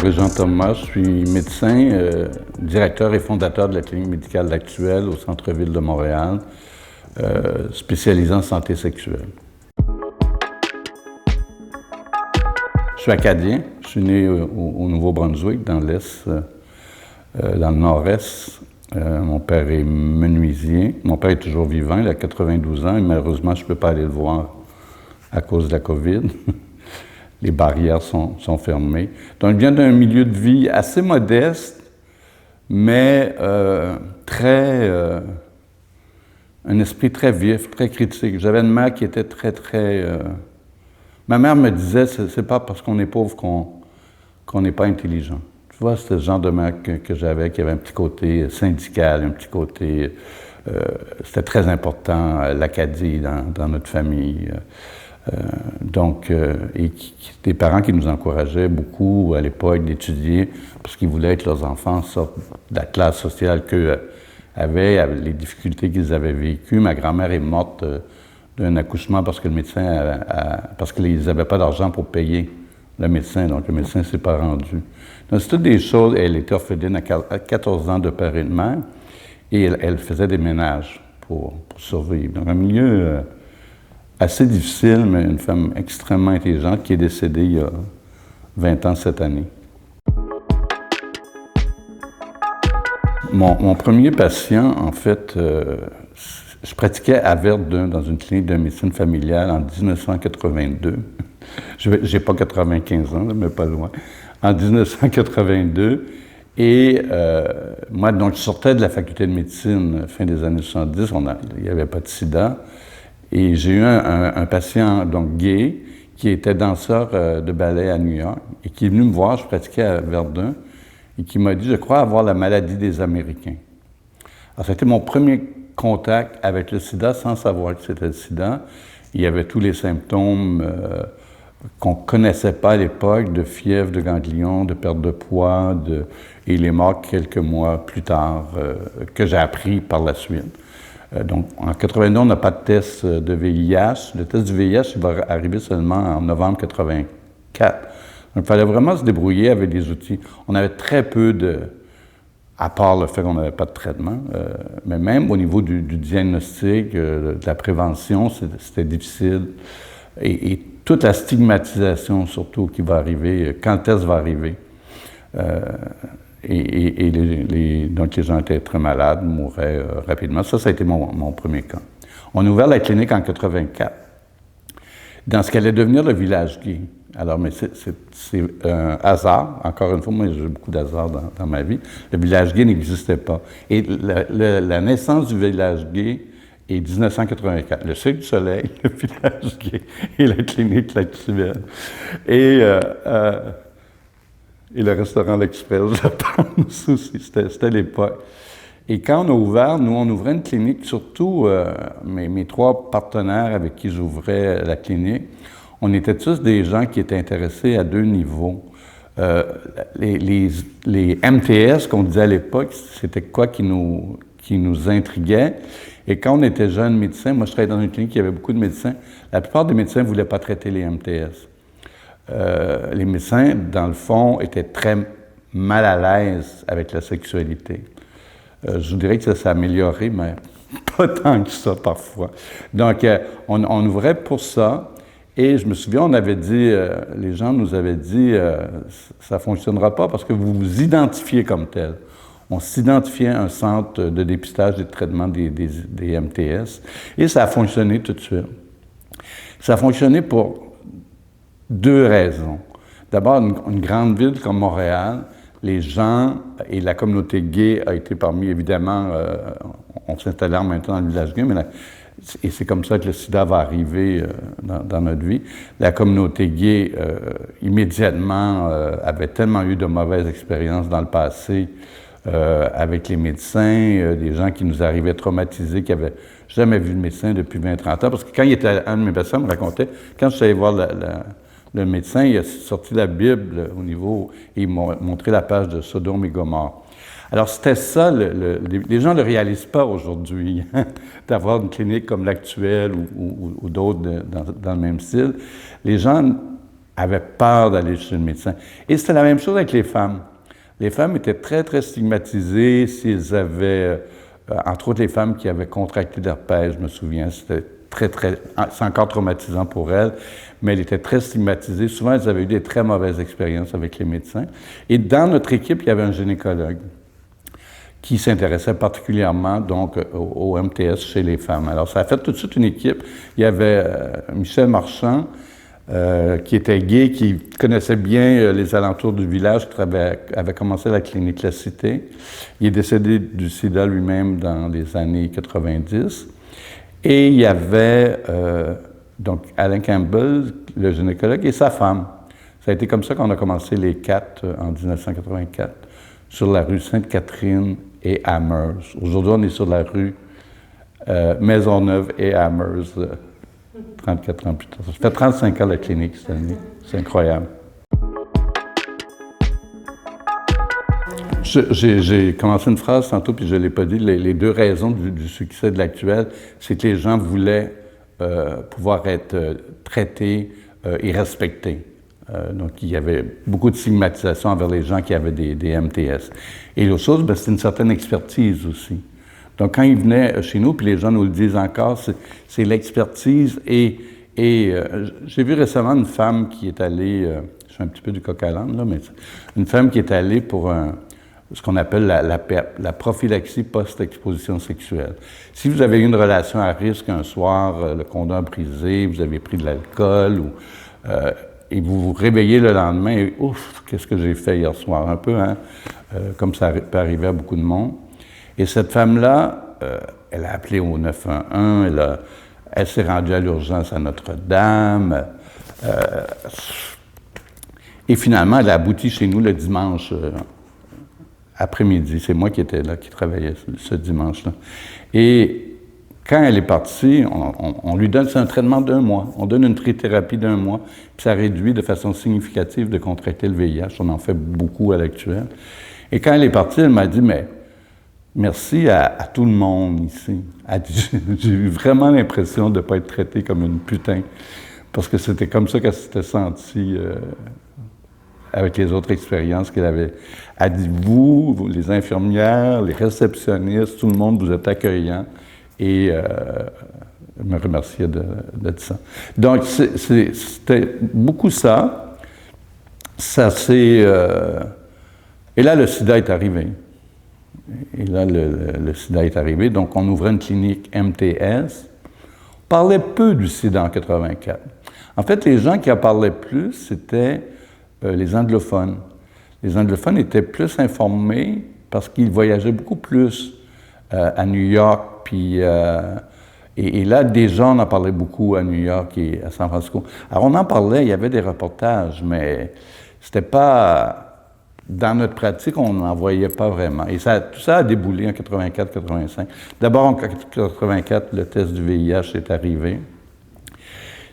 Régent Thomas, je suis médecin, directeur et fondateur de la clinique médicale L'Actuel au centre-ville de Montréal, spécialisé en santé sexuelle. Je suis acadien, je suis né au Nouveau-Brunswick, dans l'Est, dans le Nord-Est. Mon père est menuisier. Mon père est toujours vivant, il a 92 ans et malheureusement, je ne peux pas aller le voir à cause de la COVID. Les barrières sont fermées. Donc, je viens d'un milieu de vie assez modeste, mais un esprit très vif, très critique. J'avais une mère qui était Ma mère me disait, c'est pas parce qu'on est pauvre qu'on n'est pas intelligent. Tu vois, c'était le genre de mère que j'avais, qui avait un petit côté syndical, un petit côté... c'était très important, l'Acadie, dans notre famille. Des parents qui nous encourageaient beaucoup à l'époque d'étudier parce qu'ils voulaient que leurs enfants sortent de la classe sociale qu'eux avaient, avec les difficultés qu'ils avaient vécues. Ma grand-mère est morte d'un accouchement parce que le médecin parce qu'ils n'avaient pas d'argent pour payer le médecin, donc le médecin ne s'est pas rendu. Donc c'est toutes des choses. Elle était orpheline à 14 ans de père et de mère et elle faisait des ménages pour survivre. Donc un milieu assez difficile, mais une femme extrêmement intelligente qui est décédée il y a 20 ans cette année. Mon premier patient, en fait, je pratiquais à Verdun, dans une clinique de médecine familiale en 1982. J'ai pas 95 ans, mais pas loin. En 1982. Et moi, donc, je sortais de la faculté de médecine fin des années 70. Il n'y avait pas de sida. Et j'ai eu un patient donc gay qui était danseur de ballet à New York et qui est venu me voir, je pratiquais à Verdun, et qui m'a dit « Je crois avoir la maladie des Américains ». Alors, c'était mon premier contact avec le sida sans savoir que c'était le sida. Il y avait tous les symptômes qu'on ne connaissait pas à l'époque, de fièvre, de ganglions, de perte de poids, et il est mort quelques mois plus tard, que j'ai appris par la suite. Donc, en 82, on n'a pas de test de VIH. Le test du VIH, il va arriver seulement en novembre 84. Donc, il fallait vraiment se débrouiller avec des outils. On avait très peu à part le fait qu'on n'avait pas de traitement, mais même au niveau du diagnostic, de la prévention, c'était difficile. Et toute la stigmatisation, surtout, qui va arriver, quand le test va arriver. Donc, les gens étaient très malades, mouraient rapidement. Ça a été mon premier cas. On a ouvert la clinique en 84, dans ce qu'allait devenir le village gay. Alors, mais c'est un hasard. Encore une fois, moi, j'ai beaucoup d'hasard dans ma vie. Le village gay n'existait pas. Et la naissance du village gay est 1984. Le Cirque du Soleil, le village gay et la clinique L'Actuel. Et le restaurant L'Express, je pense aussi. C'était l'époque. Et quand on a ouvert, nous, on ouvrait une clinique, surtout mes trois partenaires avec qui j'ouvrais la clinique, on était tous des gens qui étaient intéressés à deux niveaux. Les MTS qu'on disait à l'époque, c'était quoi qui nous intriguait. Et quand on était jeunes médecins, moi je travaillais dans une clinique où il y avait beaucoup de médecins, la plupart des médecins ne voulaient pas traiter les MTS. Les médecins, dans le fond, étaient très mal à l'aise avec la sexualité. Je vous dirais que ça s'est amélioré, mais pas tant que ça parfois. Donc, on ouvrait pour ça. Et je me souviens, on avait dit, les gens nous avaient dit, ça ne fonctionnera pas parce que vous vous identifiez comme tel. On s'identifiait à un centre de dépistage et de traitement des MTS. Et ça a fonctionné tout de suite. Ça a fonctionné pour deux raisons. D'abord, une grande ville comme Montréal, les gens et la communauté gay a été parmi, évidemment, on s'installait en même temps dans le village gay, et c'est comme ça que le sida va arriver dans notre vie. La communauté gay, immédiatement, avait tellement eu de mauvaises expériences dans le passé avec les médecins, des gens qui nous arrivaient traumatisés, qui n'avaient jamais vu de médecin depuis 20-30 ans. Parce que quand il était, un de mes patients me racontait, quand je suis allé voir le médecin, il a sorti la Bible au niveau, et il m'a montré la page de Sodome et Gomorrhe. Alors, c'était ça, les gens ne le réalisent pas aujourd'hui, d'avoir une clinique comme l'Actuel ou d'autres dans le même style. Les gens avaient peur d'aller chez le médecin. Et c'était la même chose avec les femmes. Les femmes étaient très, très stigmatisées s'ils avaient, entre autres les femmes qui avaient contracté l'herpès, je me souviens, c'était très, très, c'est encore traumatisant pour elles, mais elles étaient très stigmatisées. Souvent, elles avaient eu des très mauvaises expériences avec les médecins. Et dans notre équipe, il y avait un gynécologue qui s'intéressait particulièrement donc au MTS chez les femmes. Alors, ça a fait tout de suite une équipe. Il y avait Michel Marchand, qui était gay, qui connaissait bien les alentours du village, qui avait commencé la clinique La Cité. Il est décédé du sida lui-même dans les années 90. Et il y avait donc Alain Campbell, le gynécologue, et sa femme. Ça a été comme ça qu'on a commencé les 4 en 1984, sur la rue Sainte-Catherine et Amherst. Aujourd'hui, on est sur la rue Maisonneuve et Amherst, 34 ans plus tard. Ça fait 35 ans la clinique cette année. C'est incroyable. J'ai commencé une phrase tantôt, puis je ne l'ai pas dit. Les 2 raisons du succès de l'actuel, c'est que les gens voulaient pouvoir être traités et respectés. Donc, il y avait beaucoup de stigmatisation envers les gens qui avaient des MTS. Et l'autre chose, c'est une certaine expertise aussi. Donc, quand ils venaient chez nous, puis les gens nous le disent encore, c'est l'expertise. Et j'ai vu récemment une femme qui est allée, je suis un petit peu du coq à l'âne, là, mais une femme qui est allée pour ce qu'on appelle la PEP, la prophylaxie post-exposition sexuelle. Si vous avez eu une relation à risque un soir, le condom brisé, vous avez pris de l'alcool, et vous vous réveillez le lendemain et « Ouf, qu'est-ce que j'ai fait hier soir? » Un peu, hein, comme ça peut arriver à beaucoup de monde. Et cette femme-là, elle a appelé au 911, elle s'est rendue à l'urgence à Notre-Dame. Et finalement, elle a abouti chez nous le dimanche après-midi. C'est moi qui étais là, qui travaillais ce dimanche-là. Et quand elle est partie, on lui donne un traitement d'1 mois. On donne une trithérapie d'1 mois, puis ça réduit de façon significative de contracter le VIH. On en fait beaucoup à l'actuel. Et quand elle est partie, elle m'a dit, mais merci à tout le monde ici. J'ai eu vraiment l'impression de ne pas être traitée comme une putain, parce que c'était comme ça qu'elle s'était sentie avec les autres expériences qu'elle avait. Elle dit, vous, les infirmières, les réceptionnistes, tout le monde, vous êtes accueillants. Et elle me remerciait de ça. Donc, c'était beaucoup ça. Ça s'est... et là, le sida est arrivé. Et là, le sida est arrivé. Donc, on ouvrait une clinique MTS. On parlait peu du sida en 84. En fait, les gens qui en parlaient plus, c'était les anglophones. Les anglophones étaient plus informés parce qu'ils voyageaient beaucoup plus à New York, puis... et là, déjà, on en parlait beaucoup à New York et à San Francisco. Alors, on en parlait, il y avait des reportages, mais c'était pas... Dans notre pratique, on n'en voyait pas vraiment. Et tout ça a déboulé en 84-85. D'abord, en 84, le test du VIH est arrivé,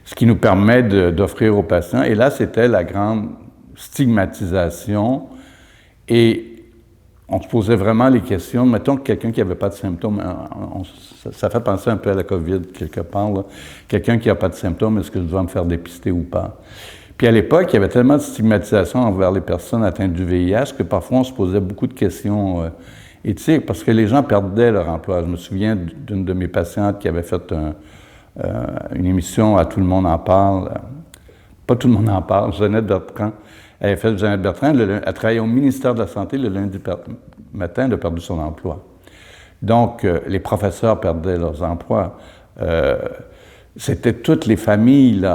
ce qui nous permet d'offrir aux patients. Et là, c'était la grande stigmatisation. Et on se posait vraiment les questions. Mettons que quelqu'un qui n'avait pas de symptômes, ça fait penser un peu à la COVID, quelque part. Quelqu'un qui n'a pas de symptômes, est-ce que je dois me faire dépister ou pas? Puis à l'époque, il y avait tellement de stigmatisation envers les personnes atteintes du VIH que parfois on se posait beaucoup de questions éthiques parce que les gens perdaient leur emploi. Je me souviens d'une de mes patientes qui avait fait une émission à Tout le monde en parle. Pas Tout le monde en parle, Jeannette Bertrand. Elle avait fait Jeannette Bertrand, elle travaillait au ministère de la Santé le lundi matin, elle a perdu son emploi. Donc, les professeurs perdaient leurs emplois. C'était toutes les familles.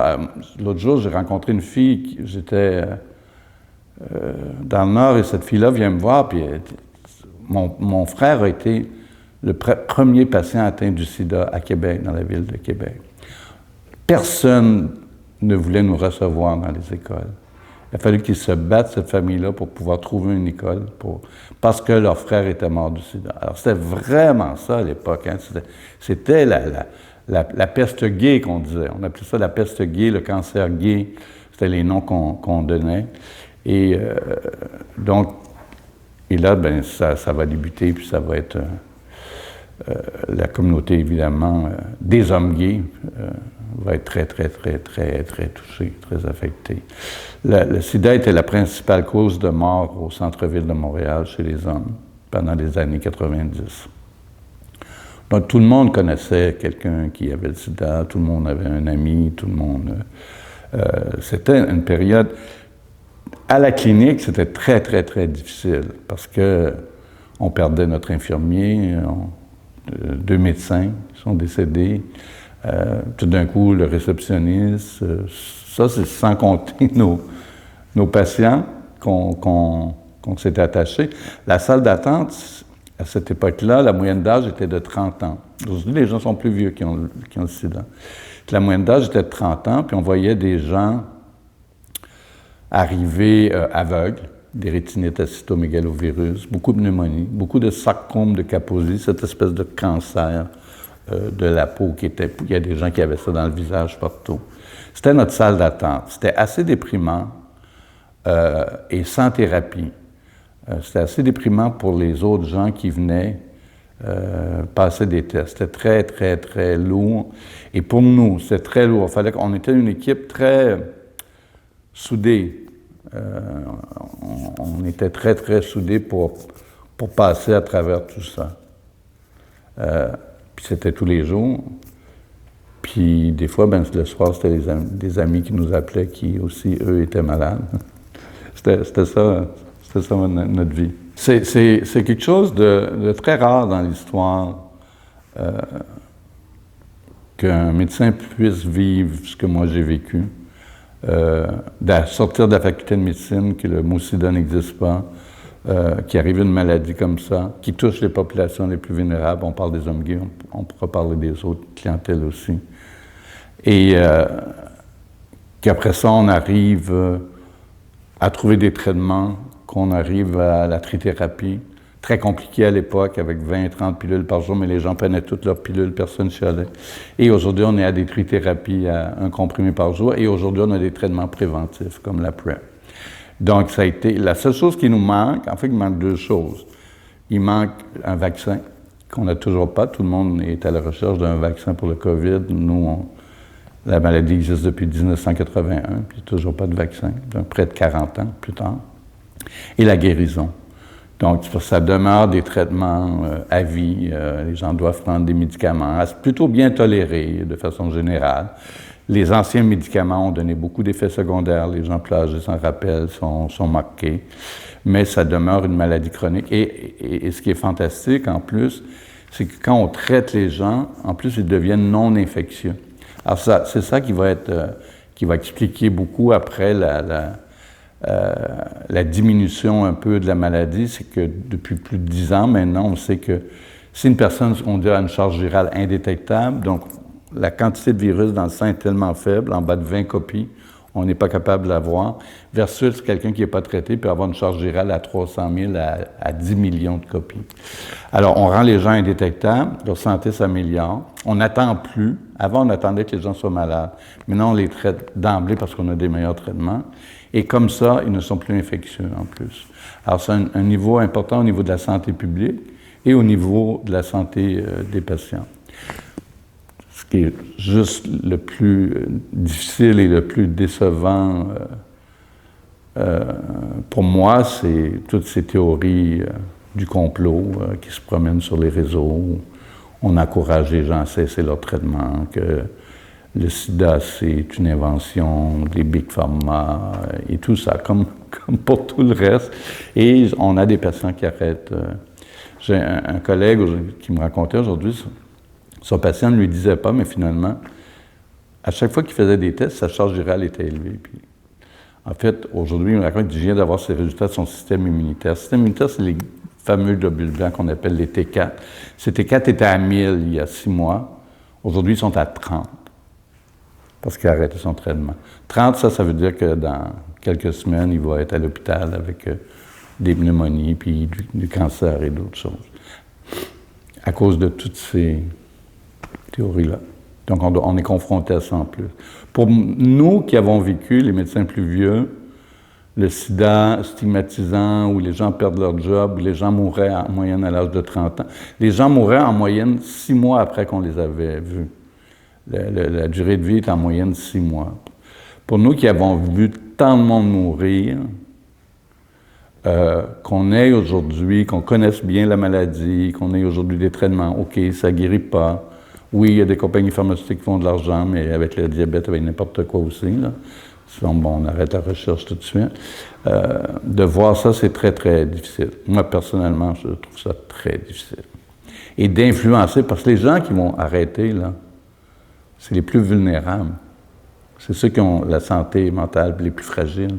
L'autre jour, j'ai rencontré une fille, j'étais dans le Nord, et cette fille-là vient me voir, puis mon frère a été le premier patient atteint du sida à Québec, dans la ville de Québec. Personne ne voulait nous recevoir dans les écoles. Il a fallu qu'ils se battent, cette famille-là, pour pouvoir trouver une école, parce que leur frère était mort du sida. Alors, c'était vraiment ça à l'époque. Hein? C'était la peste gay qu'on disait. On appelait ça la peste gay, le cancer gay. C'était les noms qu'on donnait. Et donc, et là, ben, ça va débuter, puis ça va être la communauté, évidemment, des hommes gays. va être très, très, très, très, très touché, très affecté. Le sida était la principale cause de mort au centre-ville de Montréal chez les hommes pendant les années 90. Donc, tout le monde connaissait quelqu'un qui avait le sida, tout le monde avait un ami, tout le monde... c'était une période... À la clinique, c'était très, très, très difficile parce que on perdait notre infirmier, 2 médecins sont décédés, tout d'un coup, le réceptionniste, ça, c'est sans compter nos patients qu'on s'était attachés. La salle d'attente, à cette époque-là, la moyenne d'âge était de 30 ans. Aujourd'hui, les gens sont plus vieux qui ont le sida. La moyenne d'âge était de 30 ans, puis on voyait des gens arriver aveugles, des rétinites à cytomégalovirus, beaucoup de pneumonie, beaucoup de sarcome de Kaposi, cette espèce de cancer de la peau qui était... Il y a des gens qui avaient ça dans le visage partout. C'était notre salle d'attente. C'était assez déprimant et sans thérapie. C'était assez déprimant pour les autres gens qui venaient passer des tests. C'était très, très, très lourd. Et pour nous, c'était très lourd. Il fallait qu'on était une équipe très soudée. On était très, très soudés pour passer à travers tout ça. Puis c'était tous les jours. Puis des fois, ben, le soir, c'était des amis qui nous appelaient qui aussi, eux, étaient malades. C'était ça notre vie. C'est quelque chose de très rare dans l'histoire qu'un médecin puisse vivre ce que moi j'ai vécu. De sortir de la faculté de médecine, que le mot sida n'existe pas, qu'il arrive une maladie comme ça, qui touche les populations les plus vulnérables. On parle des hommes gays, on pourra parler des autres clientèles aussi. Et qu'après ça, on arrive à trouver des traitements, qu'on arrive à la trithérapie. Très compliqué à l'époque, avec 20-30 pilules par jour, mais les gens prenaient toutes leurs pilules, personne ne chialait. Et aujourd'hui, on est à des trithérapies à 1 comprimé par jour, et aujourd'hui, on a des traitements préventifs, comme la PrEP. Donc, ça a été... La seule chose qui nous manque, en fait, il manque 2 choses. Il manque un vaccin, qu'on n'a toujours pas. Tout le monde est à la recherche d'un vaccin pour le COVID. Nous, la maladie existe depuis 1981, puis il n'y a toujours pas de vaccin, donc près de 40 ans plus tard. Et la guérison. Donc, ça demeure des traitements à vie. Les gens doivent prendre des médicaments, plutôt bien tolérés de façon générale. Les anciens médicaments ont donné beaucoup d'effets secondaires. Les gens plus âgés s'en rappellent, sont marqués. Mais ça demeure une maladie chronique. Et ce qui est fantastique, en plus, c'est que quand on traite les gens, en plus, ils deviennent non infectieux. Alors, c'est ça qui va expliquer beaucoup après la diminution un peu de la maladie, c'est que depuis plus de 10 ans maintenant, on sait que si une personne, on dit, a une charge virale indétectable, donc la quantité de virus dans le sang est tellement faible, en bas de 20 copies, on n'est pas capable de l'avoir, versus quelqu'un qui n'est pas traité peut avoir une charge virale à 300 000 à 10 millions de copies. Alors, on rend les gens indétectables, leur santé s'améliore, on n'attend plus. Avant, on attendait que les gens soient malades. Maintenant, on les traite d'emblée parce qu'on a des meilleurs traitements. Et comme ça, ils ne sont plus infectieux en plus. Alors, c'est un niveau important au niveau de la santé publique et au niveau de la santé des patients. Ce qui est juste le plus difficile et le plus décevant pour moi, c'est toutes ces théories du complot qui se promènent sur les réseaux. On encourage les gens à cesser leur traitement, que le sida, c'est une invention des Big Pharma et tout ça, comme pour tout le reste. Et on a des patients qui arrêtent. J'ai un collègue qui me racontait aujourd'hui, son patient ne lui disait pas, mais finalement, à chaque fois qu'il faisait des tests, sa charge virale était élevée. Puis, en fait, aujourd'hui, il me raconte qu'il vient d'avoir ses résultats de son système immunitaire. Le système immunitaire, c'est les fameux globules blancs qu'on appelle les T4. Ces T4 étaient à 1000 il y a 6 mois. Aujourd'hui, ils sont à 30. Parce qu'il a arrêté son traitement. 30, ça veut dire que dans quelques semaines, il va être à l'hôpital avec des pneumonies, puis du cancer et d'autres choses. À cause de toutes ces théories-là. Donc, on est confronté à ça en plus. Pour nous qui avons vécu, les médecins plus vieux, le sida stigmatisant, où les gens perdent leur job, où les gens mouraient en moyenne à l'âge de 30 ans, les gens mouraient en moyenne 6 mois après qu'on les avait vus. La durée de vie est en moyenne 6 mois. Pour nous qui avons vu tant de monde mourir, qu'on ait aujourd'hui, qu'on connaisse bien la maladie, qu'on ait aujourd'hui des traitements, OK, ça ne guérit pas. Oui, il y a des compagnies pharmaceutiques qui font de l'argent, mais avec le diabète, avec n'importe quoi aussi, là. Sinon, bon, on arrête la recherche tout de suite. De voir ça, c'est très, très difficile. Moi, personnellement, je trouve ça très difficile. Et d'influencer, parce que les gens qui vont arrêter, là, c'est les plus vulnérables. C'est ceux qui ont la santé mentale les plus fragiles.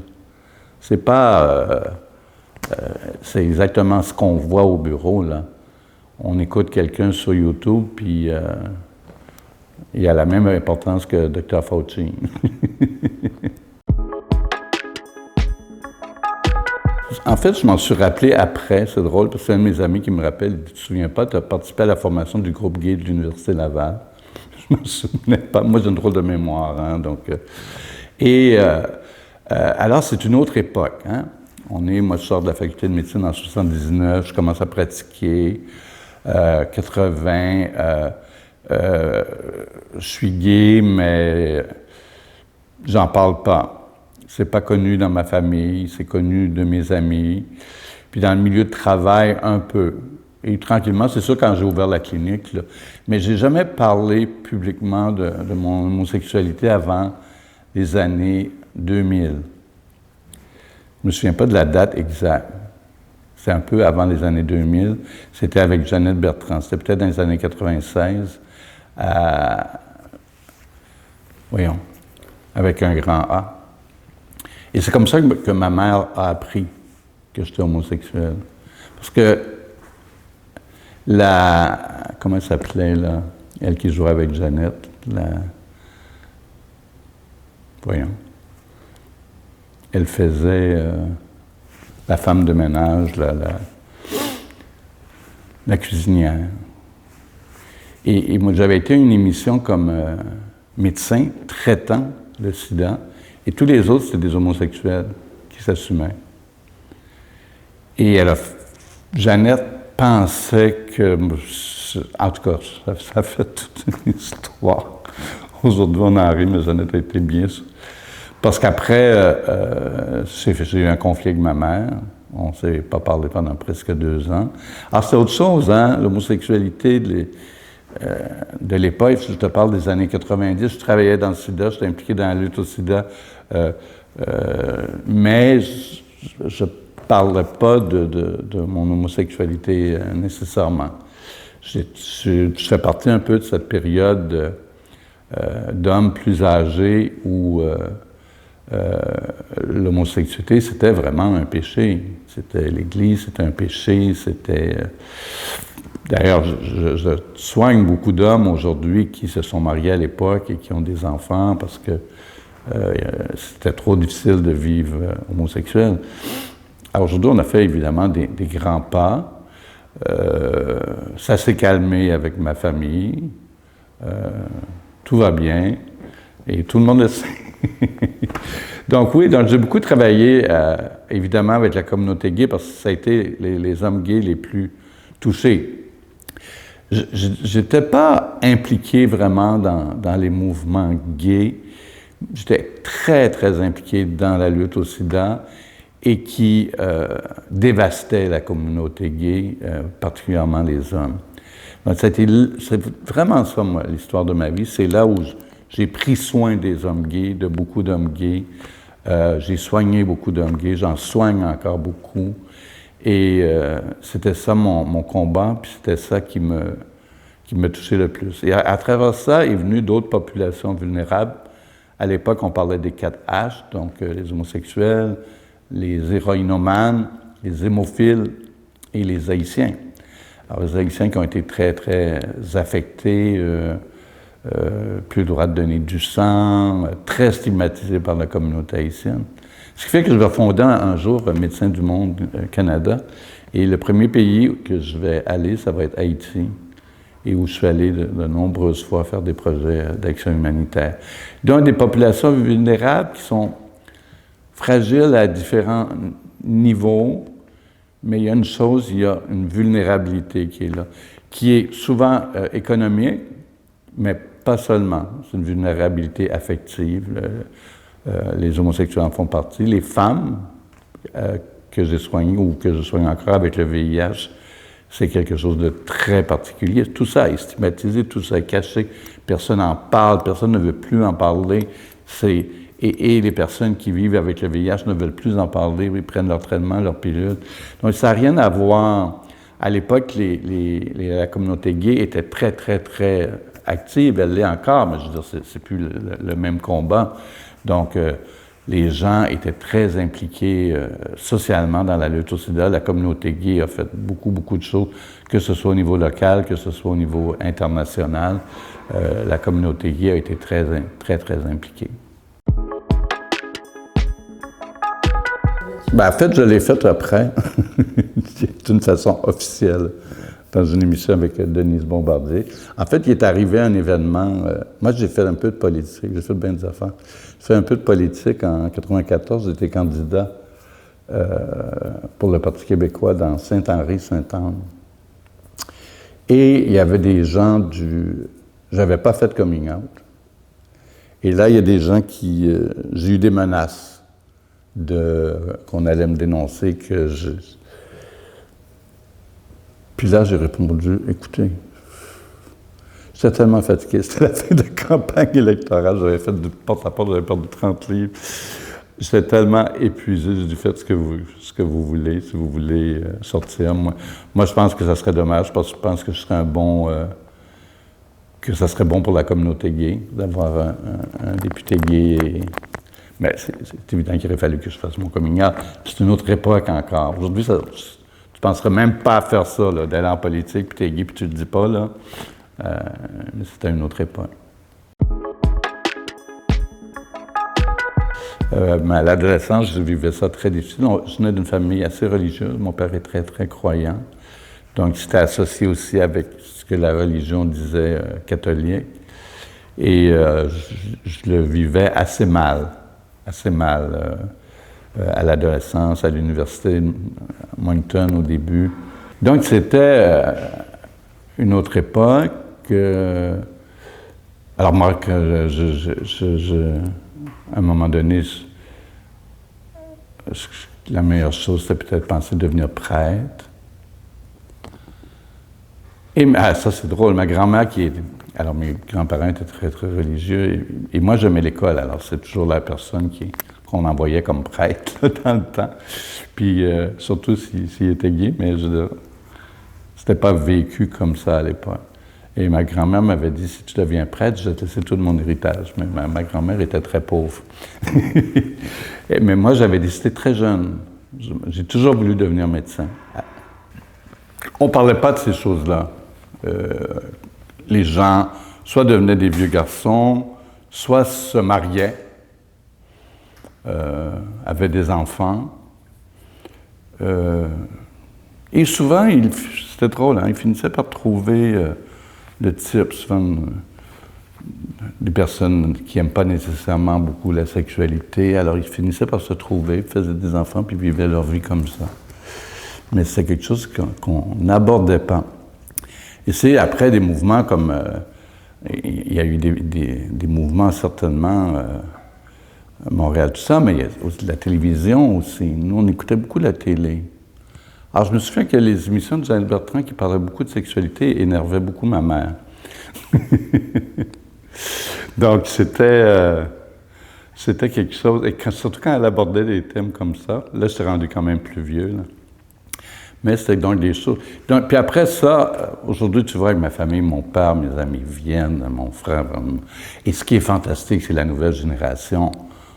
C'est pas... c'est exactement ce qu'on voit au bureau, là. On écoute quelqu'un sur YouTube, puis il a la même importance que Dr. Fauci. En fait, je m'en suis rappelé après, c'est drôle, parce que c'est un de mes amis qui me rappelle, il dit, tu te souviens pas, tu as participé à la formation du groupe gay de l'Université Laval. Je me souvenais pas. Moi, j'ai une drôle de mémoire, hein, donc... alors, c'est une autre époque, hein. Moi, je sors de la faculté de médecine en 79, je commence à pratiquer, 80, je suis gay, mais j'en parle pas. C'est pas connu dans ma famille, c'est connu de mes amis. Puis dans le milieu de travail, un peu. Et tranquillement, c'est sûr quand j'ai ouvert la clinique, là. Mais j'ai jamais parlé publiquement de mon homosexualité avant les années 2000. Je me souviens pas de la date exacte. C'est un peu avant les années 2000. C'était avec Jeannette Bertrand. C'était peut-être dans les années 96. Voyons, avec un grand A. Et c'est comme ça que ma mère a appris que j'étais homosexuel. Parce que comment elle s'appelait, là? Elle qui jouait avec Jeannette, voyons. Elle faisait la femme de ménage, la cuisinière. Et moi, j'avais été à une émission comme médecin traitant le sida, et tous les autres, c'était des homosexuels qui s'assumaient. Et Jeannette pensait que... En tout cas, ça fait toute une histoire. Aujourd'hui, on en rit, mais Jeannette a été bien... Parce qu'après, j'ai eu un conflit avec ma mère. On ne s'est pas parlé pendant presque 2 ans. Alors, c'est autre chose, hein, l'homosexualité de l'époque. Je te parle des années 90. Je travaillais dans le sida, j'étais impliqué dans la lutte au sida. Mais je ne parlais pas de mon homosexualité nécessairement. Je fais partie un peu de cette période d'hommes plus âgés où... l'homosexualité, c'était vraiment un péché. C'était l'Église, c'était un péché, c'était... D'ailleurs, je soigne beaucoup d'hommes aujourd'hui qui se sont mariés à l'époque et qui ont des enfants parce que c'était trop difficile de vivre homosexuel. Alors aujourd'hui, on a fait évidemment des grands pas. Ça s'est calmé avec ma famille. Tout va bien. Et tout le monde le sait. Donc oui, j'ai beaucoup travaillé, évidemment, avec la communauté gay, parce que ça a été les hommes gays les plus touchés. Je n'étais pas impliqué vraiment dans les mouvements gays. J'étais très, très impliqué dans la lutte au sida et qui dévastait la communauté gay, particulièrement les hommes. Donc, c'est vraiment ça, moi, l'histoire de ma vie. C'est là où j'ai pris soin des hommes gays, de beaucoup d'hommes gays. J'ai soigné beaucoup d'hommes gays, j'en soigne encore beaucoup. Et c'était ça mon combat, puis c'était ça qui me touchait le plus. Et à travers ça est venu d'autres populations vulnérables. À l'époque, on parlait des 4 H, donc les homosexuels, les héroïnomanes, les hémophiles et les Haïtiens. Alors, les Haïtiens qui ont été très, très affectés, plus le droit de donner du sang, très stigmatisés par la communauté haïtienne. Ce qui fait que je vais fonder un jour Médecins du Monde Canada, et le premier pays que je vais aller, ça va être Haïti, et où je suis allé de nombreuses fois faire des projets d'action humanitaire. Donc, des populations vulnérables qui sont fragiles à différents niveaux, mais il y a une chose, il y a une vulnérabilité qui est là, qui est souvent économique, mais pas seulement. C'est une vulnérabilité affective. Les homosexuels en font partie. Les femmes que j'ai soignées ou que je soigne encore avec le VIH, c'est quelque chose de très particulier. Tout ça est stigmatisé, tout ça est caché. Personne n'en parle, personne ne veut plus en parler. Et les personnes qui vivent avec le VIH ne veulent plus en parler. Ils prennent leur traitement, leur pilule. Donc, ça n'a rien à voir. À l'époque, la communauté gay était très, très, très active. Elle l'est encore, mais je veux dire, c'est plus le même combat. Donc, les gens étaient très impliqués socialement dans la lutte au sida. La communauté gay a fait beaucoup, beaucoup de choses, que ce soit au niveau local, que ce soit au niveau international. La communauté gay a été très, très, très impliquée. Ben, en fait, je l'ai fait après, d'une façon officielle, dans une émission avec Denise Bombardier. En fait, il est arrivé un événement. Moi, j'ai fait un peu de politique, j'ai fait bien des affaires. J'ai fait un peu de politique en 1994. J'étais candidat pour le Parti québécois dans Saint-Henri-Sainte-Anne. Et il y avait des gens du... J'avais pas fait de coming out. Et là, il y a des gens qui... j'ai eu des menaces qu'on allait me dénoncer, que je... Puis là, j'ai répondu, écoutez, j'étais tellement fatigué, c'était la fin de campagne électorale, j'avais fait du porte-à-porte, j'avais perdu 30 livres. J'étais tellement épuisé, j'ai dit, faites ce que vous voulez, si vous voulez sortir. Moi, je pense que ça serait dommage, parce que je pense que je serais que ça serait bon pour la communauté gay, d'avoir un député gay. Mais c'est évident qu'il aurait fallu que je fasse mon coming out. C'est une autre époque encore. Aujourd'hui, tu ne penserais même pas à faire ça, d'aller en politique, puis t'es gay, puis tu le dis pas, là. Mais c'était une autre époque. Mais à l'adolescence, je vivais ça très difficile. Je venais d'une famille assez religieuse. Mon père est très, très croyant. Donc, c'était associé aussi avec ce que la religion disait catholique. Et je le vivais assez mal. À l'adolescence, à l'université de Moncton au début. Donc, c'était une autre époque. Alors, moi, à un moment donné, la meilleure chose, c'était peut-être penser devenir prêtre. Et ça, c'est drôle. Ma grand-mère alors, mes grands-parents étaient très, très religieux. Et moi, j'aimais l'école. Alors, c'est toujours la personne qu'on envoyait comme prêtre là, dans le temps. Puis, surtout s'il était gay, mais je veux dire, c'était pas vécu comme ça à l'époque. Et ma grand-mère m'avait dit, si tu deviens prêtre, je vais te laisser tout mon héritage. Mais ma grand-mère était très pauvre. Mais moi, j'avais décidé très jeune. J'ai toujours voulu devenir médecin. On parlait pas de ces choses-là. Les gens soit devenaient des vieux garçons, soit se mariaient, avaient des enfants. Et souvent, c'était drôle, ils finissaient par trouver le type, souvent des personnes qui n'aiment pas nécessairement beaucoup la sexualité, alors ils finissaient par se trouver, faisaient des enfants, puis vivaient leur vie comme ça. Mais c'est quelque chose qu'on n'abordait pas. Et c'est après des mouvements comme... il y a eu des mouvements certainement à Montréal, tout ça, mais il y a aussi de la télévision aussi. Nous, on écoutait beaucoup la télé. Alors, je me souviens que les émissions de Jeanne Bertrand qui parlaient beaucoup de sexualité énervaient beaucoup ma mère. Donc, c'était quelque chose... Et surtout quand elle abordait des thèmes comme ça, là, je suis rendu quand même plus vieux, là. Mais c'était donc des choses. Donc, puis après ça, aujourd'hui, tu vois, avec ma famille, mon père, mes amis viennent, mon frère. Et ce qui est fantastique, c'est la nouvelle génération.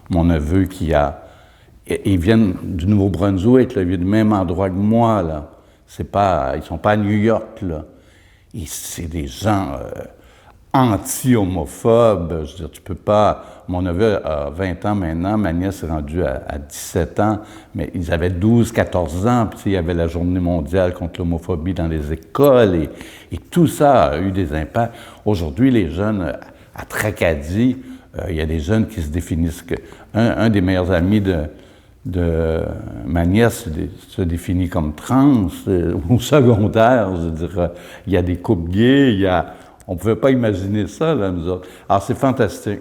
Mon neveu ils viennent du Nouveau-Brunswick, là, ils viennent du même endroit que moi, là. Ils sont pas à New York, là. C'est des gens anti-homophobes. Je veux dire, tu peux pas... Mon neveu a 20 ans maintenant, ma nièce est rendue à 17 ans, mais ils avaient 12, 14 ans, puis il y avait la Journée mondiale contre l'homophobie dans les écoles, et tout ça a eu des impacts. Aujourd'hui, les jeunes, à Tracadie, il y a des jeunes qui se définissent que... Un des meilleurs amis de ma nièce se définit comme trans, au secondaire, je veux dire, il y a des couples gays, On ne pouvait pas imaginer ça, là, nous autres. Alors, c'est fantastique.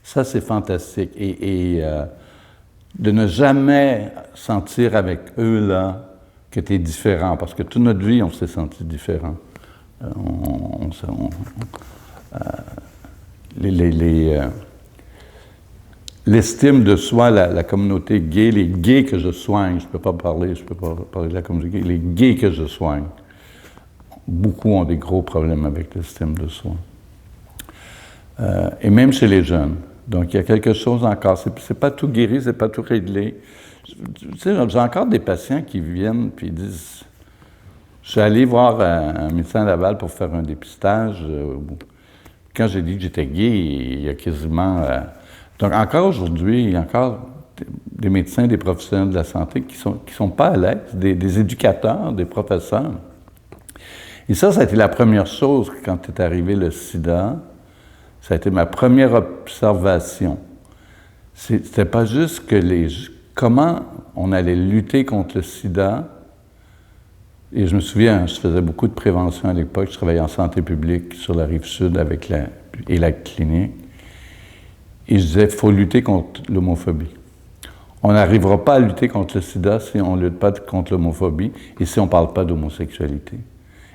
Ça, c'est fantastique. Et de ne jamais sentir avec eux, là, que tu es différent. Parce que toute notre vie, on s'est senti différent. L'estime de soi, la communauté gay, les gays que je soigne, je peux pas parler de la communauté gay, les gays que je soigne, beaucoup ont des gros problèmes avec l'estime de soi. Et même chez les jeunes. Donc, il y a quelque chose encore. C'est pas tout guéri, c'est pas tout réglé. Tu sais, j'ai encore des patients qui viennent puis disent, je suis allé voir un médecin à Laval pour faire un dépistage. Quand j'ai dit que j'étais gay, il y a quasiment... donc, encore aujourd'hui, il y a encore des médecins, des professionnels de la santé qui sont pas à l'aise, des éducateurs, des professeurs. Et ça a été la première chose quand est arrivé le sida. Ça a été ma première observation. C'était pas juste que comment on allait lutter contre le sida. Et je me souviens, je faisais beaucoup de prévention à l'époque. Je travaillais en santé publique sur la Rive-Sud avec la clinique. Et je disais, il faut lutter contre l'homophobie. On n'arrivera pas à lutter contre le sida si on ne lutte pas contre l'homophobie et si on ne parle pas d'homosexualité.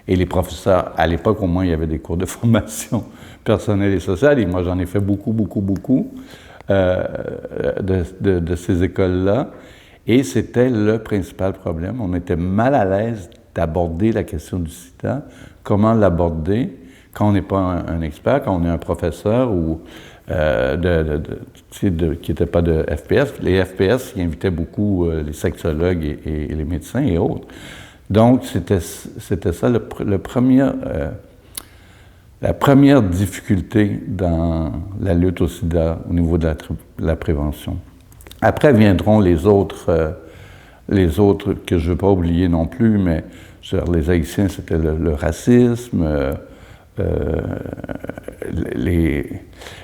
Et les professeurs, à l'époque, au moins, il y avait des cours de formation personnelle et sociale. Et moi, j'en ai fait beaucoup de ces écoles-là. Et c'était le principal problème. On était mal à l'aise d'aborder la question du sida. Comment l'aborder quand on n'est pas un expert, quand on est un professeur ou qui n'était pas de FPS. Les FPS, ils invitaient beaucoup les sexologues et les médecins et autres. Donc, c'était ça la première difficulté dans la lutte au sida au niveau de la prévention. Après viendront les autres que je ne veux pas oublier non plus, mais les Haïtiens, c'était le racisme,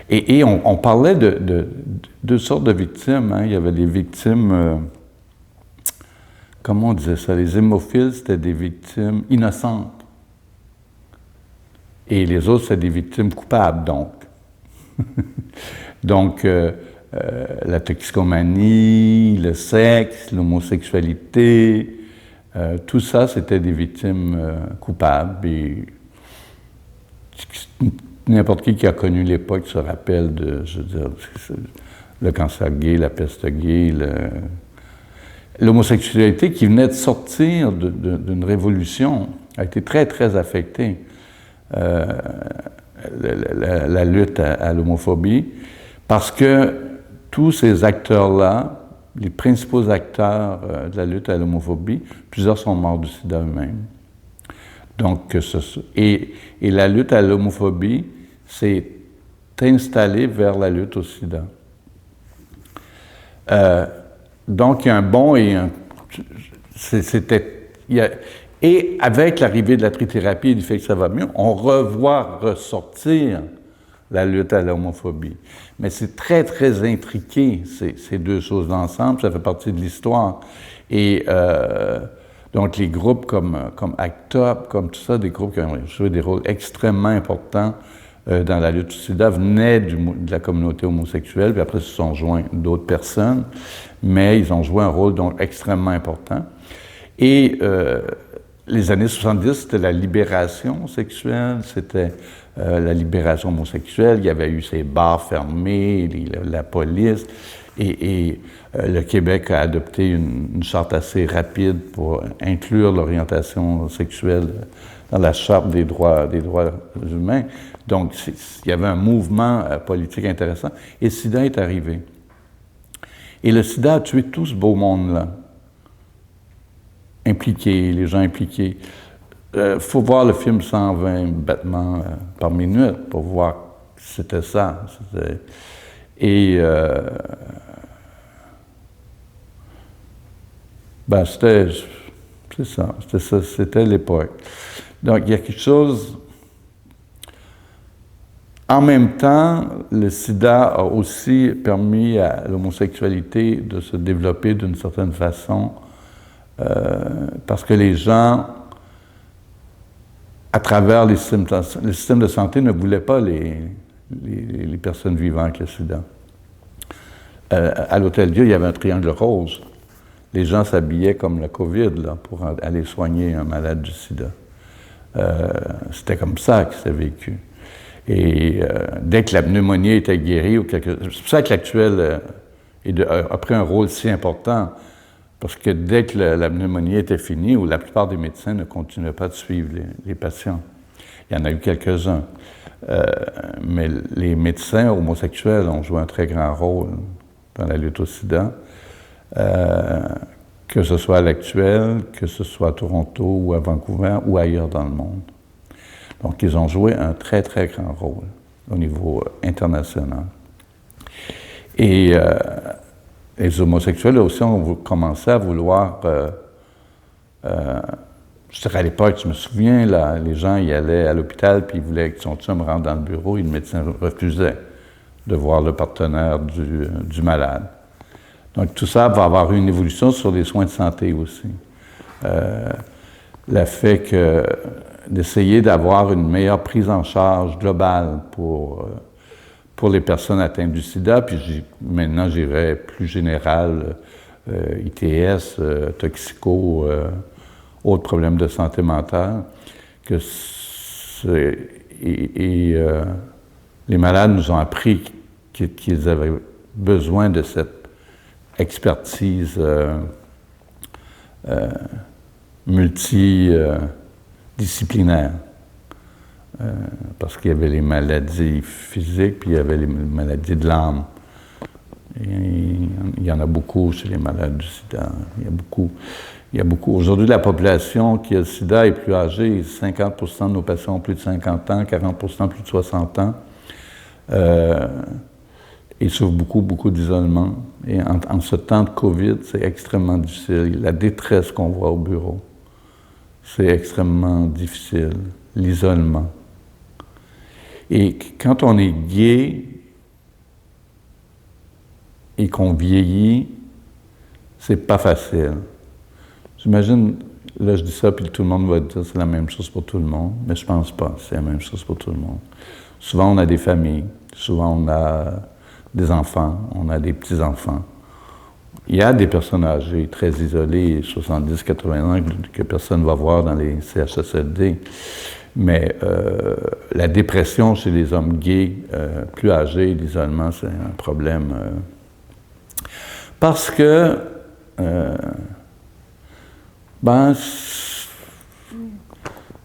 et on parlait de deux sortes de victimes. Hein. Il y avait des victimes, comment on disait ça? Les hémophiles, c'était des victimes innocentes. Et les autres, c'était des victimes coupables, donc. Donc, la toxicomanie, le sexe, l'homosexualité, tout ça, c'était des victimes coupables. Et n'importe qui a connu l'époque se rappelle de, je veux dire, le cancer gay, la peste gay, l'homosexualité qui venait de sortir d'une révolution a été très, très affectée. La lutte à l'homophobie, parce que tous ces acteurs-là, les principaux acteurs de la lutte à l'homophobie, plusieurs sont morts du sida eux-mêmes. Donc, et la lutte à l'homophobie s'est installée vers la lutte au sida. Donc, il y a un bond et et avec l'arrivée de la trithérapie et du fait que ça va mieux, on revoit ressortir la lutte à l'homophobie. Mais c'est très, très intriqué, ces deux choses ensemble, ça fait partie de l'histoire. Et donc les groupes comme ACT UP, comme tout ça, des groupes qui ont joué des rôles extrêmement importants dans la lutte au sida, venaient de la communauté homosexuelle, puis après se sont joints d'autres personnes, mais ils ont joué un rôle donc extrêmement important. Et les années 70, c'était la libération sexuelle, c'était la libération homosexuelle. Il y avait eu ces bars fermés, la police. Et le Québec a adopté une charte assez rapide pour inclure l'orientation sexuelle dans la charte des droits humains. Donc, il y avait un mouvement politique intéressant. Et le sida est arrivé. Et le sida a tué tout ce beau monde-là. Impliqués, les gens impliqués. Faut voir le film 120 battements par minute pour voir que c'était ça. Et c'est ça, c'était l'époque. Donc il y a quelque chose. En même temps, le sida a aussi permis à l'homosexualité de se développer d'une certaine façon. Parce que les gens à travers les systèmes de santé ne voulaient pas les personnes vivant avec le sida. À l'Hôtel-Dieu, il y avait un triangle rose. Les gens s'habillaient comme la COVID là, pour aller soigner un malade du sida. C'était comme ça que c'était vécu. Et dès que la pneumonie était guérie, c'est pour ça que l'actuel a pris un rôle si important, parce que dès que la pneumonie était finie, ou la plupart des médecins ne continuaient pas de suivre les patients. Il y en a eu quelques-uns. Mais les médecins homosexuels ont joué un très grand rôle dans la lutte au sida, que ce soit à l'actuel, que ce soit à Toronto ou à Vancouver ou ailleurs dans le monde. Donc, ils ont joué un très, très grand rôle au niveau international. Et les homosexuels aussi ont commencé à vouloir, je dirais à l'époque, je me souviens, là, les gens y allaient à l'hôpital puis ils voulaient que son chum rentre dans le bureau et le médecin refusait de voir le partenaire du malade. Donc tout ça va avoir une évolution sur les soins de santé aussi. Le fait que d'essayer d'avoir une meilleure prise en charge globale pour les personnes atteintes du sida, puis maintenant j'irais plus général, ITS, toxico, autres problèmes de santé mentale, que les malades nous ont appris qu'ils avaient besoin de cette expertise multidisciplinaire. Parce qu'il y avait les maladies physiques, puis il y avait les maladies de l'âme. Il y en a beaucoup chez les malades du sida. Il y a beaucoup. Aujourd'hui, la population qui a le sida est plus âgée. 50% de nos patients ont plus de 50 ans, 40% plus de 60 ans. Ils souffrent beaucoup d'isolement. Et en ce temps de COVID, c'est extrêmement difficile. La détresse qu'on voit au bureau, c'est extrêmement difficile. L'isolement. Et quand on est gay et qu'on vieillit, c'est pas facile. J'imagine, là je dis ça, puis tout le monde va dire que c'est la même chose pour tout le monde, mais je pense pas que c'est la même chose pour tout le monde. Souvent on a des familles, souvent on a des enfants, on a des petits-enfants. Il y a des personnes âgées, très isolées, 70, 80 ans, que personne ne va voir dans les CHSLD. Mais la dépression chez les hommes gays plus âgés, l'isolement, c'est un problème. Parce que,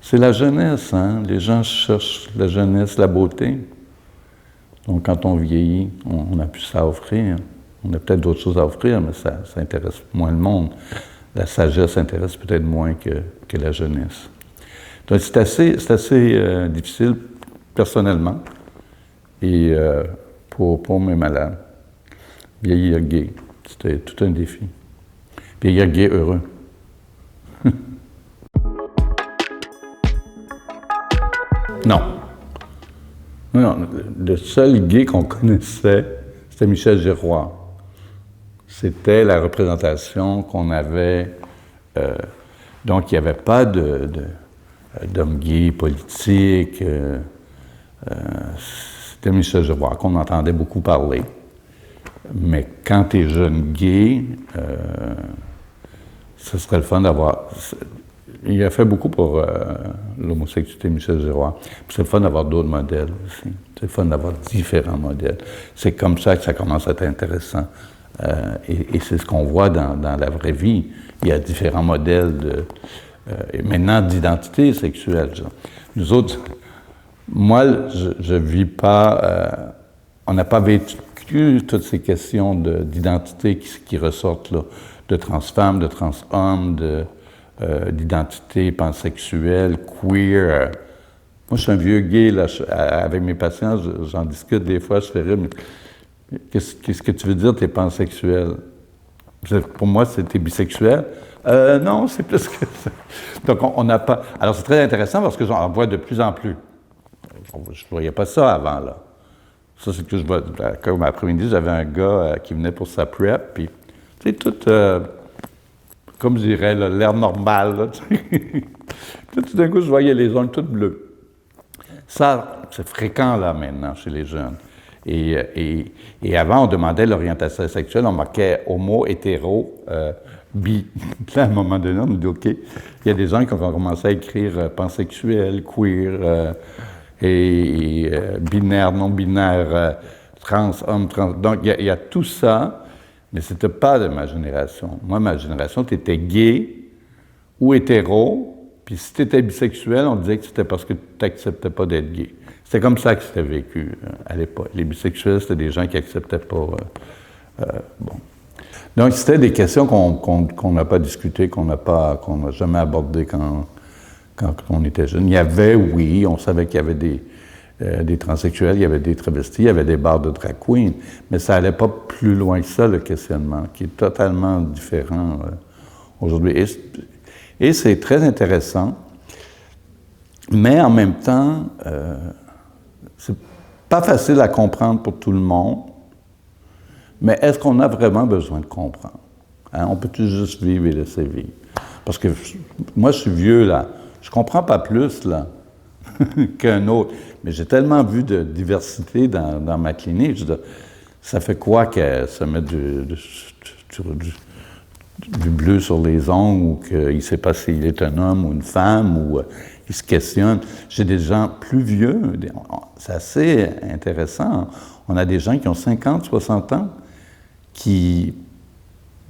c'est la jeunesse, hein? Les gens cherchent la jeunesse, la beauté. Donc, quand on vieillit, on n'a plus ça à offrir. On a peut-être d'autres choses à offrir, mais ça intéresse moins le monde. La sagesse intéresse peut-être moins que la jeunesse. Donc, c'est assez difficile, personnellement, et pour mes malades. Vieillir gay, c'était tout un défi. Vieillir gay heureux. Non. Non, le seul gay qu'on connaissait, c'était Michel Giroir. C'était la représentation qu'on avait. Donc, il n'y avait pas d'hommes gays politiques. C'était Michel Giroir qu'on entendait beaucoup parler. Mais quand tu es jeune gay, ce serait le fun d'avoir. Il a fait beaucoup pour l'homosexualité, Michel Giroir. C'est le fun d'avoir d'autres modèles aussi. C'est le fun d'avoir différents modèles. C'est comme ça que ça commence à être intéressant. Et c'est ce qu'on voit dans la vraie vie. Il y a différents modèles maintenant d'identité sexuelle. Genre. Nous autres, moi, je vis pas. On n'a pas vécu toutes ces questions d'identité qui ressortent là, de transfemmes, de transhommes, d'identité pansexuelle, queer. Moi, je suis un vieux gay, là, avec mes patients, j'en discute des fois, je fais rire, mais qu'est-ce que tu veux dire, t'es pansexuel? Pour moi, t'es bisexuel? Non, c'est plus que ça. Donc, on n'a pas... Alors, c'est très intéressant parce que j'en vois de plus en plus. Je ne voyais pas ça avant, là. Ça, c'est que je vois... Comme après-midi, j'avais un gars qui venait pour sa prep, puis, tu sais, tout... comme je dirais, là, l'air normal. Là, puis tout d'un coup, je voyais les ongles toutes bleues. Ça, c'est fréquent là maintenant chez les jeunes. Et avant, on demandait l'orientation sexuelle, on marquait homo, hétéro, bi. Là, à un moment donné, on nous dit, OK, il y a des gens qui vont commencer à écrire pansexuel, queer, binaire, non-binaire, trans, homme, trans. Donc, il y a tout ça, mais c'était pas de ma génération. Moi, ma génération, tu étais gay ou hétéro, puis si tu étais bisexuel, on disait que c'était parce que tu n'acceptais pas d'être gay. C'était comme ça que c'était vécu à l'époque. Les bisexuels, c'était des gens qui n'acceptaient pas. Bon. Donc, c'était des questions qu'on n'a pas discutées, qu'on n'a jamais abordées quand on était jeune. Il y avait, oui, on savait qu'il y avait des transsexuels, il y avait des travestis, il y avait des bars de drag queen, mais ça n'allait pas plus loin que ça, le questionnement, qui est totalement différent aujourd'hui. Et c'est très intéressant, mais en même temps, c'est pas facile à comprendre pour tout le monde, mais est-ce qu'on a vraiment besoin de comprendre? Hein? On peut-tu juste vivre et laisser vivre? Parce que moi, je suis vieux, là. Je comprends pas plus, là, qu'un autre. Mais j'ai tellement vu de diversité dans ma clinique. Je dis, ça fait quoi qu'elle se met du bleu sur les ongles ou qu'il ne sait pas s'il est un homme ou une femme ou il se questionne. J'ai des gens plus vieux, c'est assez intéressant. On a des gens qui ont 50, 60 ans qui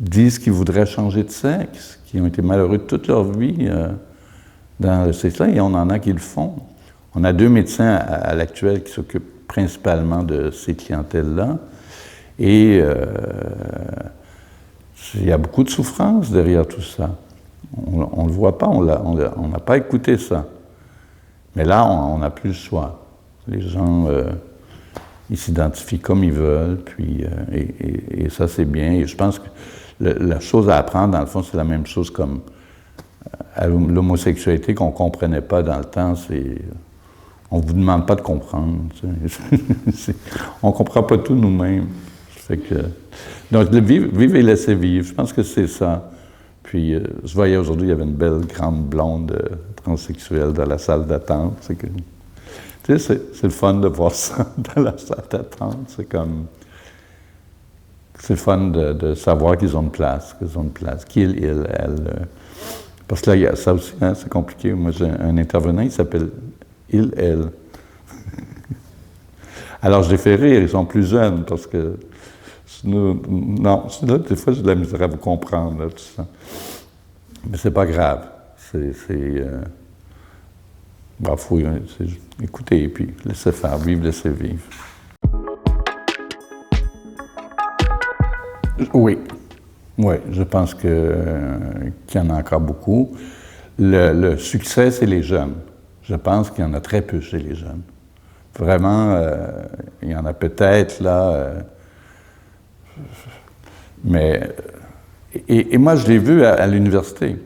disent qu'ils voudraient changer de sexe, qui ont été malheureux toute leur vie dans le sexe-là, et on en a qui le font. On a 2 médecins à l'actuel qui s'occupent principalement de ces clientèles-là, et il y a beaucoup de souffrance derrière tout ça. On ne le voit pas, on n'a pas écouté ça. Mais là, on n'a plus le choix. Les gens, ils s'identifient comme ils veulent, puis, et ça, c'est bien. Et je pense que la chose à apprendre, dans le fond, c'est la même chose comme l'homosexualité qu'on ne comprenait pas dans le temps, c'est... On ne vous demande pas de comprendre. On ne comprend pas tout nous-mêmes. Donc, vivre et laisser vivre, je pense que c'est ça. Puis, je voyais aujourd'hui, il y avait une belle grande blonde transsexuelle dans la salle d'attente. Tu sais, c'est le fun de voir ça dans la salle d'attente. C'est comme... C'est le fun de savoir qu'ils ont une place, qu'ils, ils, elles. Parce que là, il y a ça aussi, hein, c'est compliqué. Moi, j'ai un intervenant, il s'appelle il, elle. Alors, je les fais rire, ils sont plus jeunes, parce que... Non, là, des fois, j'ai de la misère à vous comprendre, là, tout ça. Mais c'est pas grave. Faut écouter, puis laisser faire, vivre, laisser vivre. Oui, je pense qu'il y en a encore beaucoup. Le succès, c'est les jeunes. Je pense qu'il y en a très peu chez les jeunes. Vraiment, il y en a peut-être là, mais... Et moi, je l'ai vu à l'université.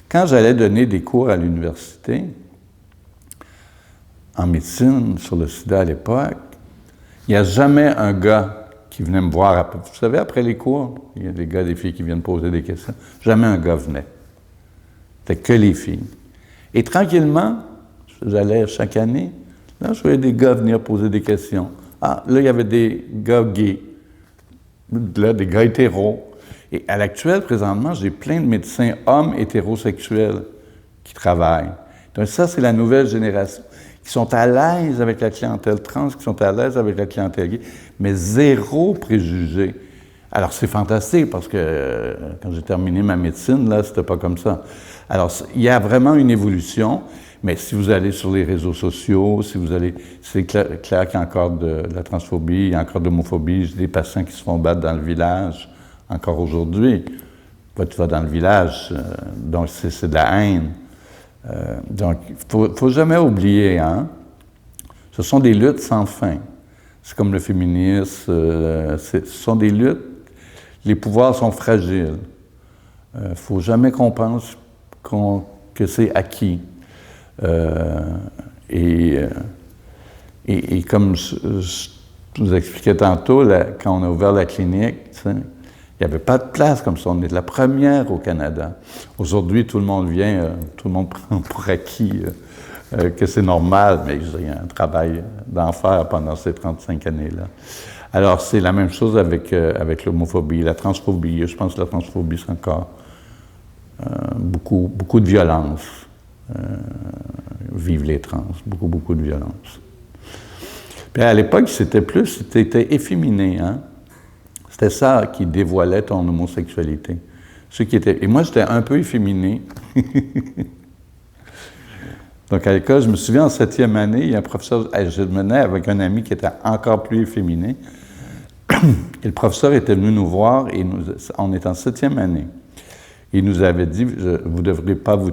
Quand j'allais donner des cours à l'université, en médecine, sur le sida à l'époque, il n'y a jamais un gars qui venait me voir. Vous savez, après les cours, il y a des gars et des filles qui viennent poser des questions. Jamais un gars venait. C'était que les filles. Et tranquillement, j'allais chaque année, là, je voyais des gars venir poser des questions. Ah, là, il y avait des gars gays, là, des gars hétéros. Et à l'actuel, présentement, j'ai plein de médecins hommes hétérosexuels qui travaillent. Donc ça, c'est la nouvelle génération, qui sont à l'aise avec la clientèle trans, qui sont à l'aise avec la clientèle gay, mais zéro préjugé. Alors, c'est fantastique, parce que quand j'ai terminé ma médecine, là, c'était pas comme ça. Alors, il y a vraiment une évolution, mais si vous allez sur les réseaux sociaux, c'est clair qu'il y a encore de la transphobie, il y a encore de l'homophobie, j'ai des patients qui se font battre dans le village, encore aujourd'hui. Tu vas dans le village, donc c'est de la haine. Donc, il faut jamais oublier, hein? Ce sont des luttes sans fin. C'est comme le féminisme, ce sont des luttes. Les pouvoirs sont fragiles. Il ne faut jamais qu'on pense que c'est acquis. Et comme je vous expliquais tantôt, quand on a ouvert la clinique, Il n'y avait pas de place comme ça. On est la première au Canada. Aujourd'hui, tout le monde vient, tout le monde prend pour acquis que c'est normal, mais il y a un travail d'enfer pendant ces 35 années-là. Alors, c'est la même chose avec l'homophobie, la transphobie. Je pense que la transphobie, c'est encore beaucoup de violence. Vive les trans, beaucoup de violence. Puis à l'époque, c'était efféminé, hein? C'était ça qui dévoilait ton homosexualité. Et moi, j'étais un peu efféminé. Donc à l'école, je me souviens, en 7e année, il y a un professeur, je menais avec un ami qui était encore plus efféminé. Et le professeur était venu nous voir, et on est en 7e année. Il nous avait dit, vous ne devriez pas vous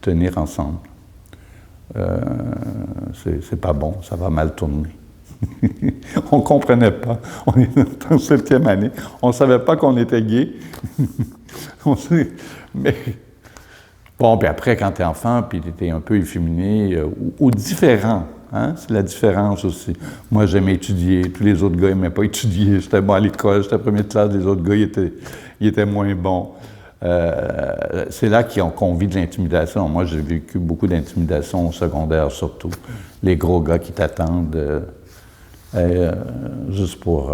tenir ensemble. C'est pas bon, ça va mal tourner. On ne comprenait pas. On était en 7e année. On ne savait pas qu'on était gay. Mais bon, puis après, quand tu es enfant, puis tu es un peu efféminé ou différent, hein? C'est la différence aussi. Moi, j'aimais étudier. Tous les autres gars n'aimaient pas étudier. J'étais bon à l'école, j'étais première classe. Les autres gars, ils étaient moins bons. C'est là qu'on vit de l'intimidation. Moi, j'ai vécu beaucoup d'intimidation au secondaire, surtout. Les gros gars qui t'attendent juste pour...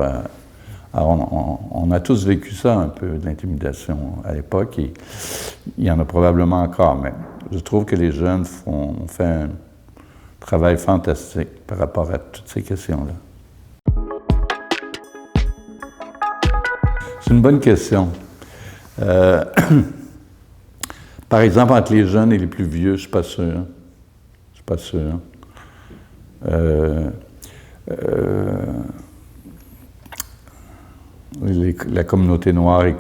on a tous vécu ça un peu, de l'intimidation à l'époque, et il y en a probablement encore, mais je trouve que les jeunes ont fait un travail fantastique par rapport à toutes ces questions-là. C'est une bonne question. Par exemple, entre les jeunes et les plus vieux, je ne suis pas sûr. Je suis pas sûr. La communauté noire et la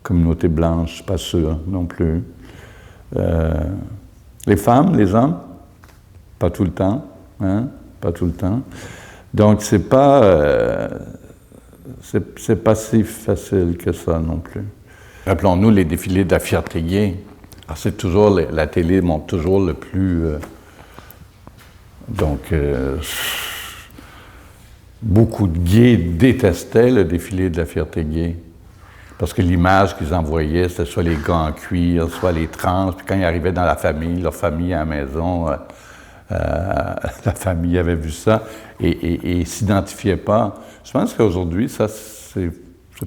communauté blanche, je ne suis pas sûr non plus. Les femmes, les hommes, pas tout le temps, hein? Pas tout le temps. Donc, c'est pas si facile que ça non plus. Rappelons-nous les défilés de la fierté gay. Alors, c'est toujours, la télé montre toujours le plus... beaucoup de gays détestaient le défilé de la fierté gay. Parce que l'image qu'ils envoyaient, c'était soit les gars en cuir, soit les trans. Puis quand ils arrivaient dans la famille, leur famille à la maison, la famille avait vu ça et s'identifiait pas. Je pense qu'aujourd'hui, ça, c'est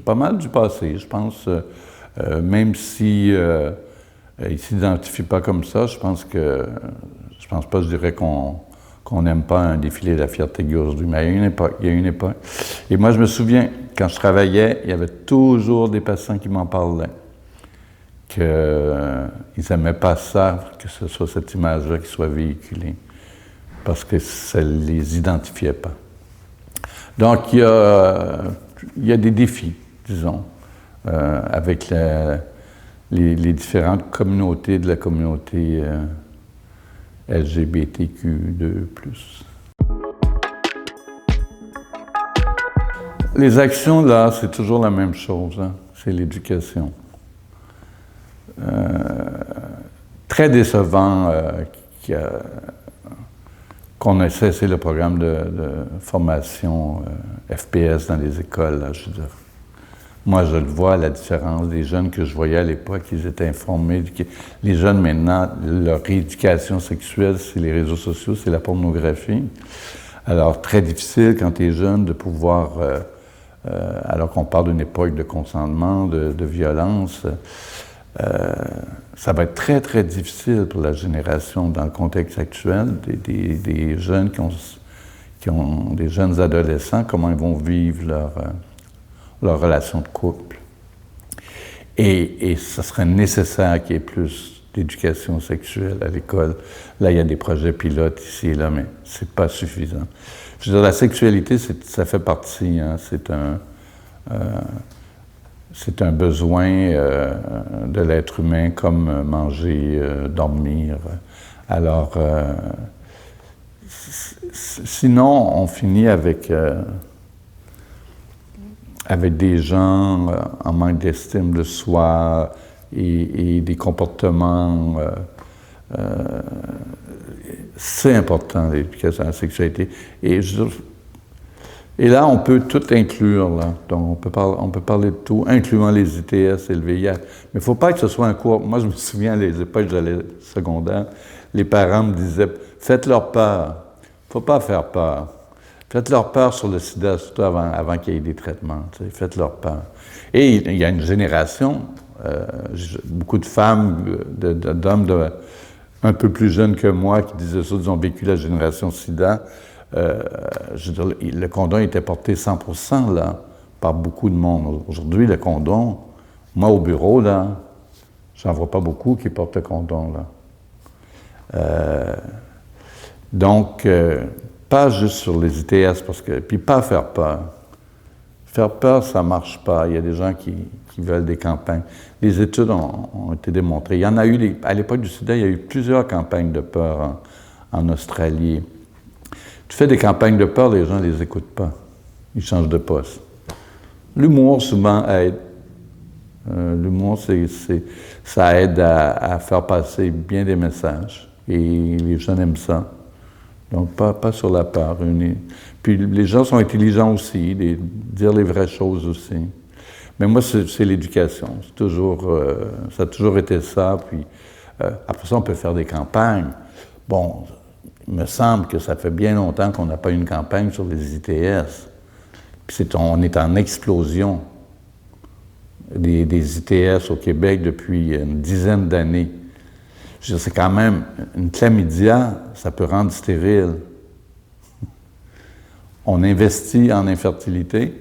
pas mal du passé. Je pense, même si ils s'identifient pas comme ça, je pense pas, je dirais qu'on n'aime pas un défilé de la fierté gay aujourd'hui. Mais il y a une époque. Et moi, je me souviens, quand je travaillais, il y avait toujours des patients qui m'en parlaient. Qu'ils n'aimaient pas ça, que ce soit cette image-là qui soit véhiculée. Parce que ça ne les identifiait pas. Donc, il y a des défis, disons, avec les différentes communautés de la communauté LGBTQ2+. Les actions, là, c'est toujours la même chose, hein? C'est l'éducation. Très décevant qu'on ait cessé le programme de formation FPS dans les écoles, là, je veux dire. Moi, je le vois, la différence des jeunes que je voyais à l'époque, ils étaient informés. Les jeunes, maintenant, leur rééducation sexuelle, c'est les réseaux sociaux, c'est la pornographie. Alors, très difficile quand tu es jeune de pouvoir, alors qu'on parle d'une époque de consentement, de violence, ça va être très, très difficile pour la génération dans le contexte actuel, des jeunes qui ont des jeunes adolescents, comment ils vont vivre leur relation de couple. Et ce serait nécessaire qu'il y ait plus d'éducation sexuelle à l'école. Là, il y a des projets pilotes ici et là, mais c'est pas suffisant. Je veux dire, la sexualité, ça fait partie, hein, c'est un besoin de l'être humain comme manger, dormir. Alors, sinon, on finit avec des gens en manque d'estime de soi et des comportements. C'est important, l'éducation à la sexualité. Et Et là, on peut tout inclure, là. Donc, on peut parler de tout, incluant les ITS et le VIH. Mais il ne faut pas que ce soit un cours. Moi, je me souviens, à les époques, j'allais secondaire, les parents me disaient, faites-leur peur. Il ne faut pas faire peur. Faites-leur peur sur le sida, surtout avant qu'il y ait des traitements. Faites-leur peur. Et il y a une génération, beaucoup de femmes, d'hommes un peu plus jeunes que moi qui disaient ça, ils ont vécu la génération sida. Je veux dire, le condom était porté 100% là, par beaucoup de monde. Aujourd'hui, le condom, moi au bureau, là, j'en vois pas beaucoup qui portent le condom, là. Donc, pas juste sur les ITS, puis pas faire peur. Faire peur, ça marche pas. Il y a des gens qui veulent des campagnes. Les études ont été démontrées. Il y en a eu, à l'époque du sida, il y a eu plusieurs campagnes de peur en Australie. Tu fais des campagnes de peur, les gens ne les écoutent pas. Ils changent de poste. L'humour, souvent, aide. L'humour, ça aide à faire passer bien des messages. Et les gens aiment ça. Donc, pas sur la peur. Puis, les gens sont intelligents aussi, dire les vraies choses aussi. Mais moi, c'est l'éducation. Ça a toujours été ça. Puis, après ça, on peut faire des campagnes. Bon, il me semble que ça fait bien longtemps qu'on n'a pas eu une campagne sur les ITS. Puis on est en explosion des ITS au Québec depuis une dizaine d'années. Je veux dire, c'est quand même, une chlamydia, ça peut rendre stérile. On investit en infertilité,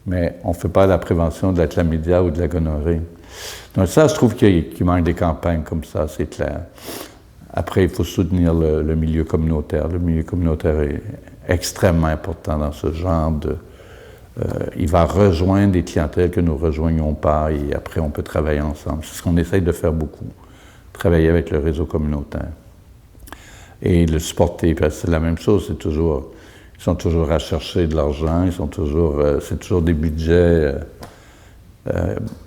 mais on ne fait pas la prévention de la chlamydia ou de la gonorrhée. Donc ça, je trouve qu'il manque des campagnes comme ça, c'est clair. Après, il faut soutenir le milieu communautaire. Le milieu communautaire est extrêmement important dans ce genre de... il va rejoindre des clientèles que nous ne rejoignons pas et après, on peut travailler ensemble. C'est ce qu'on essaye de faire beaucoup, travailler avec le réseau communautaire. Et le supporter, c'est la même chose, ils sont toujours à chercher de l'argent, c'est toujours des budgets...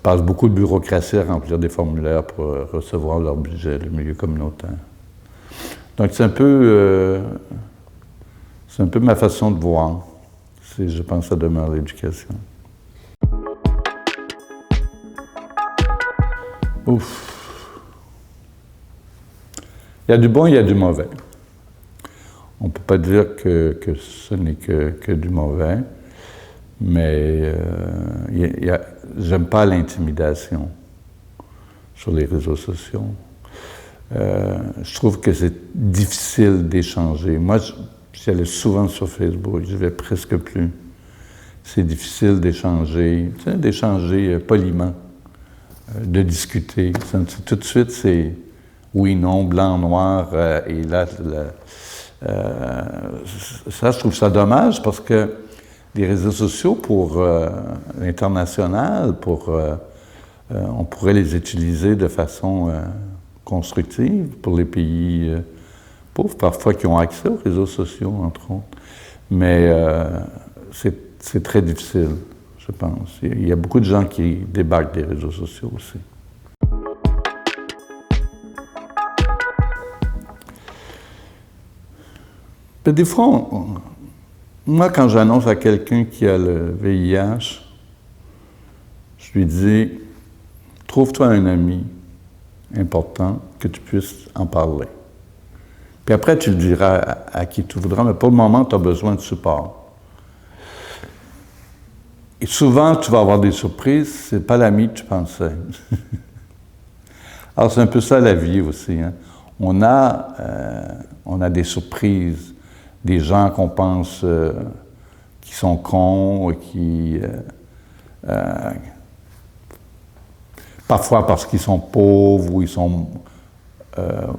passent beaucoup de bureaucratie à remplir des formulaires pour recevoir leur budget, le milieu communautaire. Donc, c'est un peu ma façon de voir. Je pense que ça demeure l'éducation. Ouf! Il y a du bon, il y a du mauvais. On ne peut pas dire que ce n'est que du mauvais, mais j'aime pas l'intimidation sur les réseaux sociaux. Je trouve que c'est difficile d'échanger. Moi, j'allais souvent sur Facebook, je vais presque plus. C'est difficile d'échanger, d'échanger poliment, de discuter. Tout de suite, c'est oui, non, blanc, noir, et là, ça, je trouve ça dommage parce que les réseaux sociaux pour l'international, on pourrait les utiliser de façon constructive pour les pays pauvres, parfois qui ont accès aux réseaux sociaux, entre autres. Mais c'est très difficile, je pense. Il y a beaucoup de gens qui débarquent des réseaux sociaux aussi. Mais des fois, moi, quand j'annonce à quelqu'un qui a le VIH, je lui dis, trouve-toi un ami important que tu puisses en parler. Puis après, tu le diras à qui tu voudras, mais pour le moment, tu as besoin de support. Et souvent, tu vas avoir des surprises, c'est pas l'ami que tu pensais. Alors, c'est un peu ça la vie aussi, hein. On a des surprises, des gens qu'on pense qui sont cons, parfois parce qu'ils sont pauvres ou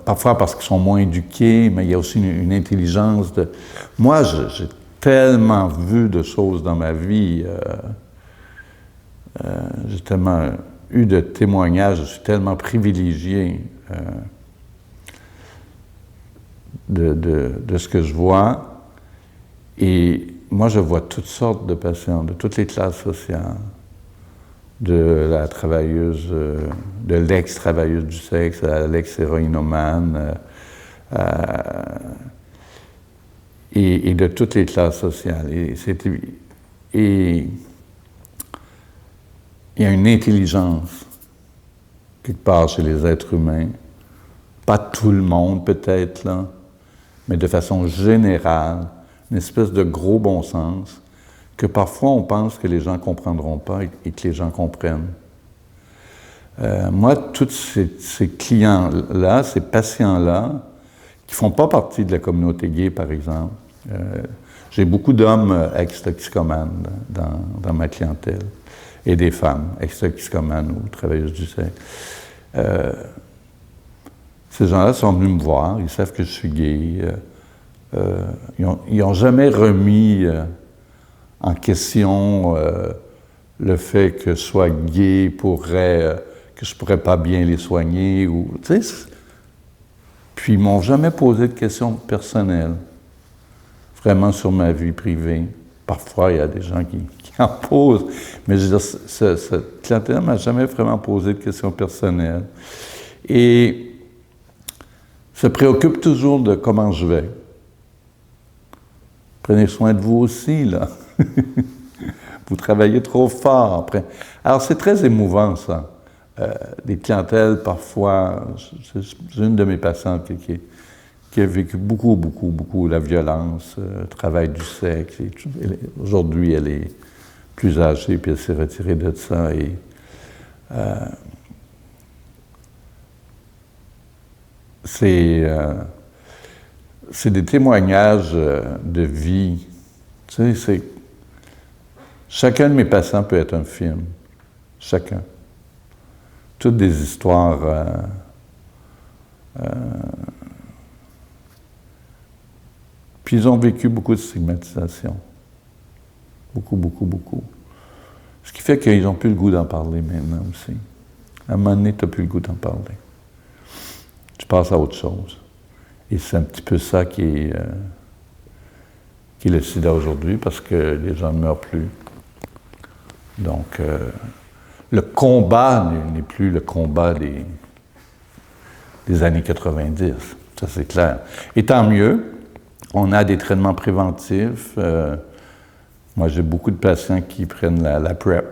parfois parce qu'ils sont moins éduqués, mais il y a aussi une intelligence de... Moi, j'ai tellement vu de choses dans ma vie, j'ai tellement eu de témoignages, je suis tellement privilégié de ce que je vois. Et moi, je vois toutes sortes de patients, de toutes les classes sociales, de la travailleuse, de l'ex-travailleuse du sexe à l'ex-héroïnomane, et de toutes les classes sociales. Et Et il y a une intelligence quelque part chez les êtres humains, pas tout le monde peut-être, là, mais de façon générale, une espèce de gros bon sens, que parfois on pense que les gens ne comprendront pas et que les gens comprennent. Moi, tous ces clients-là, ces patients-là, qui ne font pas partie de la communauté gay, par exemple, j'ai beaucoup d'hommes ex-toxicomanes dans ma clientèle, et des femmes ex-toxicomanes ou travailleuses du sexe. Ces gens-là sont venus me voir, ils savent que je suis gay. Ils n'ont jamais remis en question le fait que je sois gay que je ne pourrais pas bien les soigner. Puis ils ne m'ont jamais posé de questions personnelles, vraiment sur ma vie privée. Parfois, il y a des gens qui en posent, mais je veux dire, cette clientèle ne m'a jamais vraiment posé de questions personnelles. Et se préoccupe toujours de comment je vais. Prenez soin de vous aussi, là. Vous travaillez trop fort après. Alors, c'est très émouvant, ça. Des clientèles, parfois, j'ai une de mes patientes qui a vécu beaucoup la violence, le travail du sexe. Aujourd'hui, elle est plus âgée, puis elle s'est retirée de ça. Et, c'est des témoignages de vie. Tu sais, chacun de mes patients peut être un film. Chacun. Toutes des histoires puis ils ont vécu beaucoup de stigmatisation. Beaucoup. Ce qui fait qu'ils n'ont plus le goût d'en parler maintenant aussi. À un moment donné, tu n'as plus le goût d'en parler. Tu passes à autre chose. Et c'est un petit peu ça qui est le sida aujourd'hui, parce que les gens ne meurent plus. Donc, le combat n'est plus le combat des années 90. Ça, c'est clair. Et tant mieux, on a des traitements préventifs. Moi, j'ai beaucoup de patients qui prennent la PrEP,